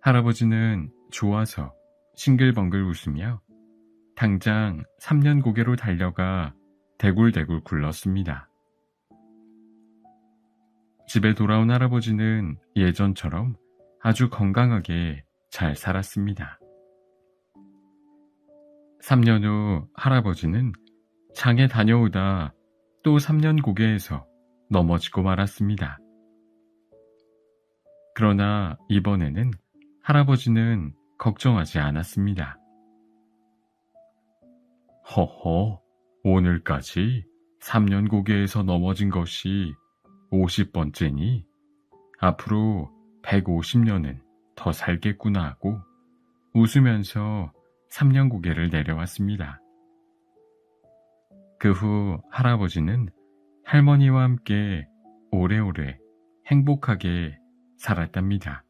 A: 할아버지는 좋아서 싱글벙글 웃으며 당장 3년 고개로 달려가 대굴대굴 굴렀습니다. 집에 돌아온 할아버지는 예전처럼 아주 건강하게 잘 살았습니다. 3년 후 할아버지는 장에 다녀오다 또 3년 고개에서 넘어지고 말았습니다. 그러나 이번에는 할아버지는 걱정하지 않았습니다. 허허, 오늘까지 3년 고개에서 넘어진 것이 50번째니 앞으로 150년은 더 살겠구나 하고 웃으면서 3년 고개를 내려왔습니다. 그 후 할아버지는 할머니와 함께 오래오래 행복하게 살았답니다.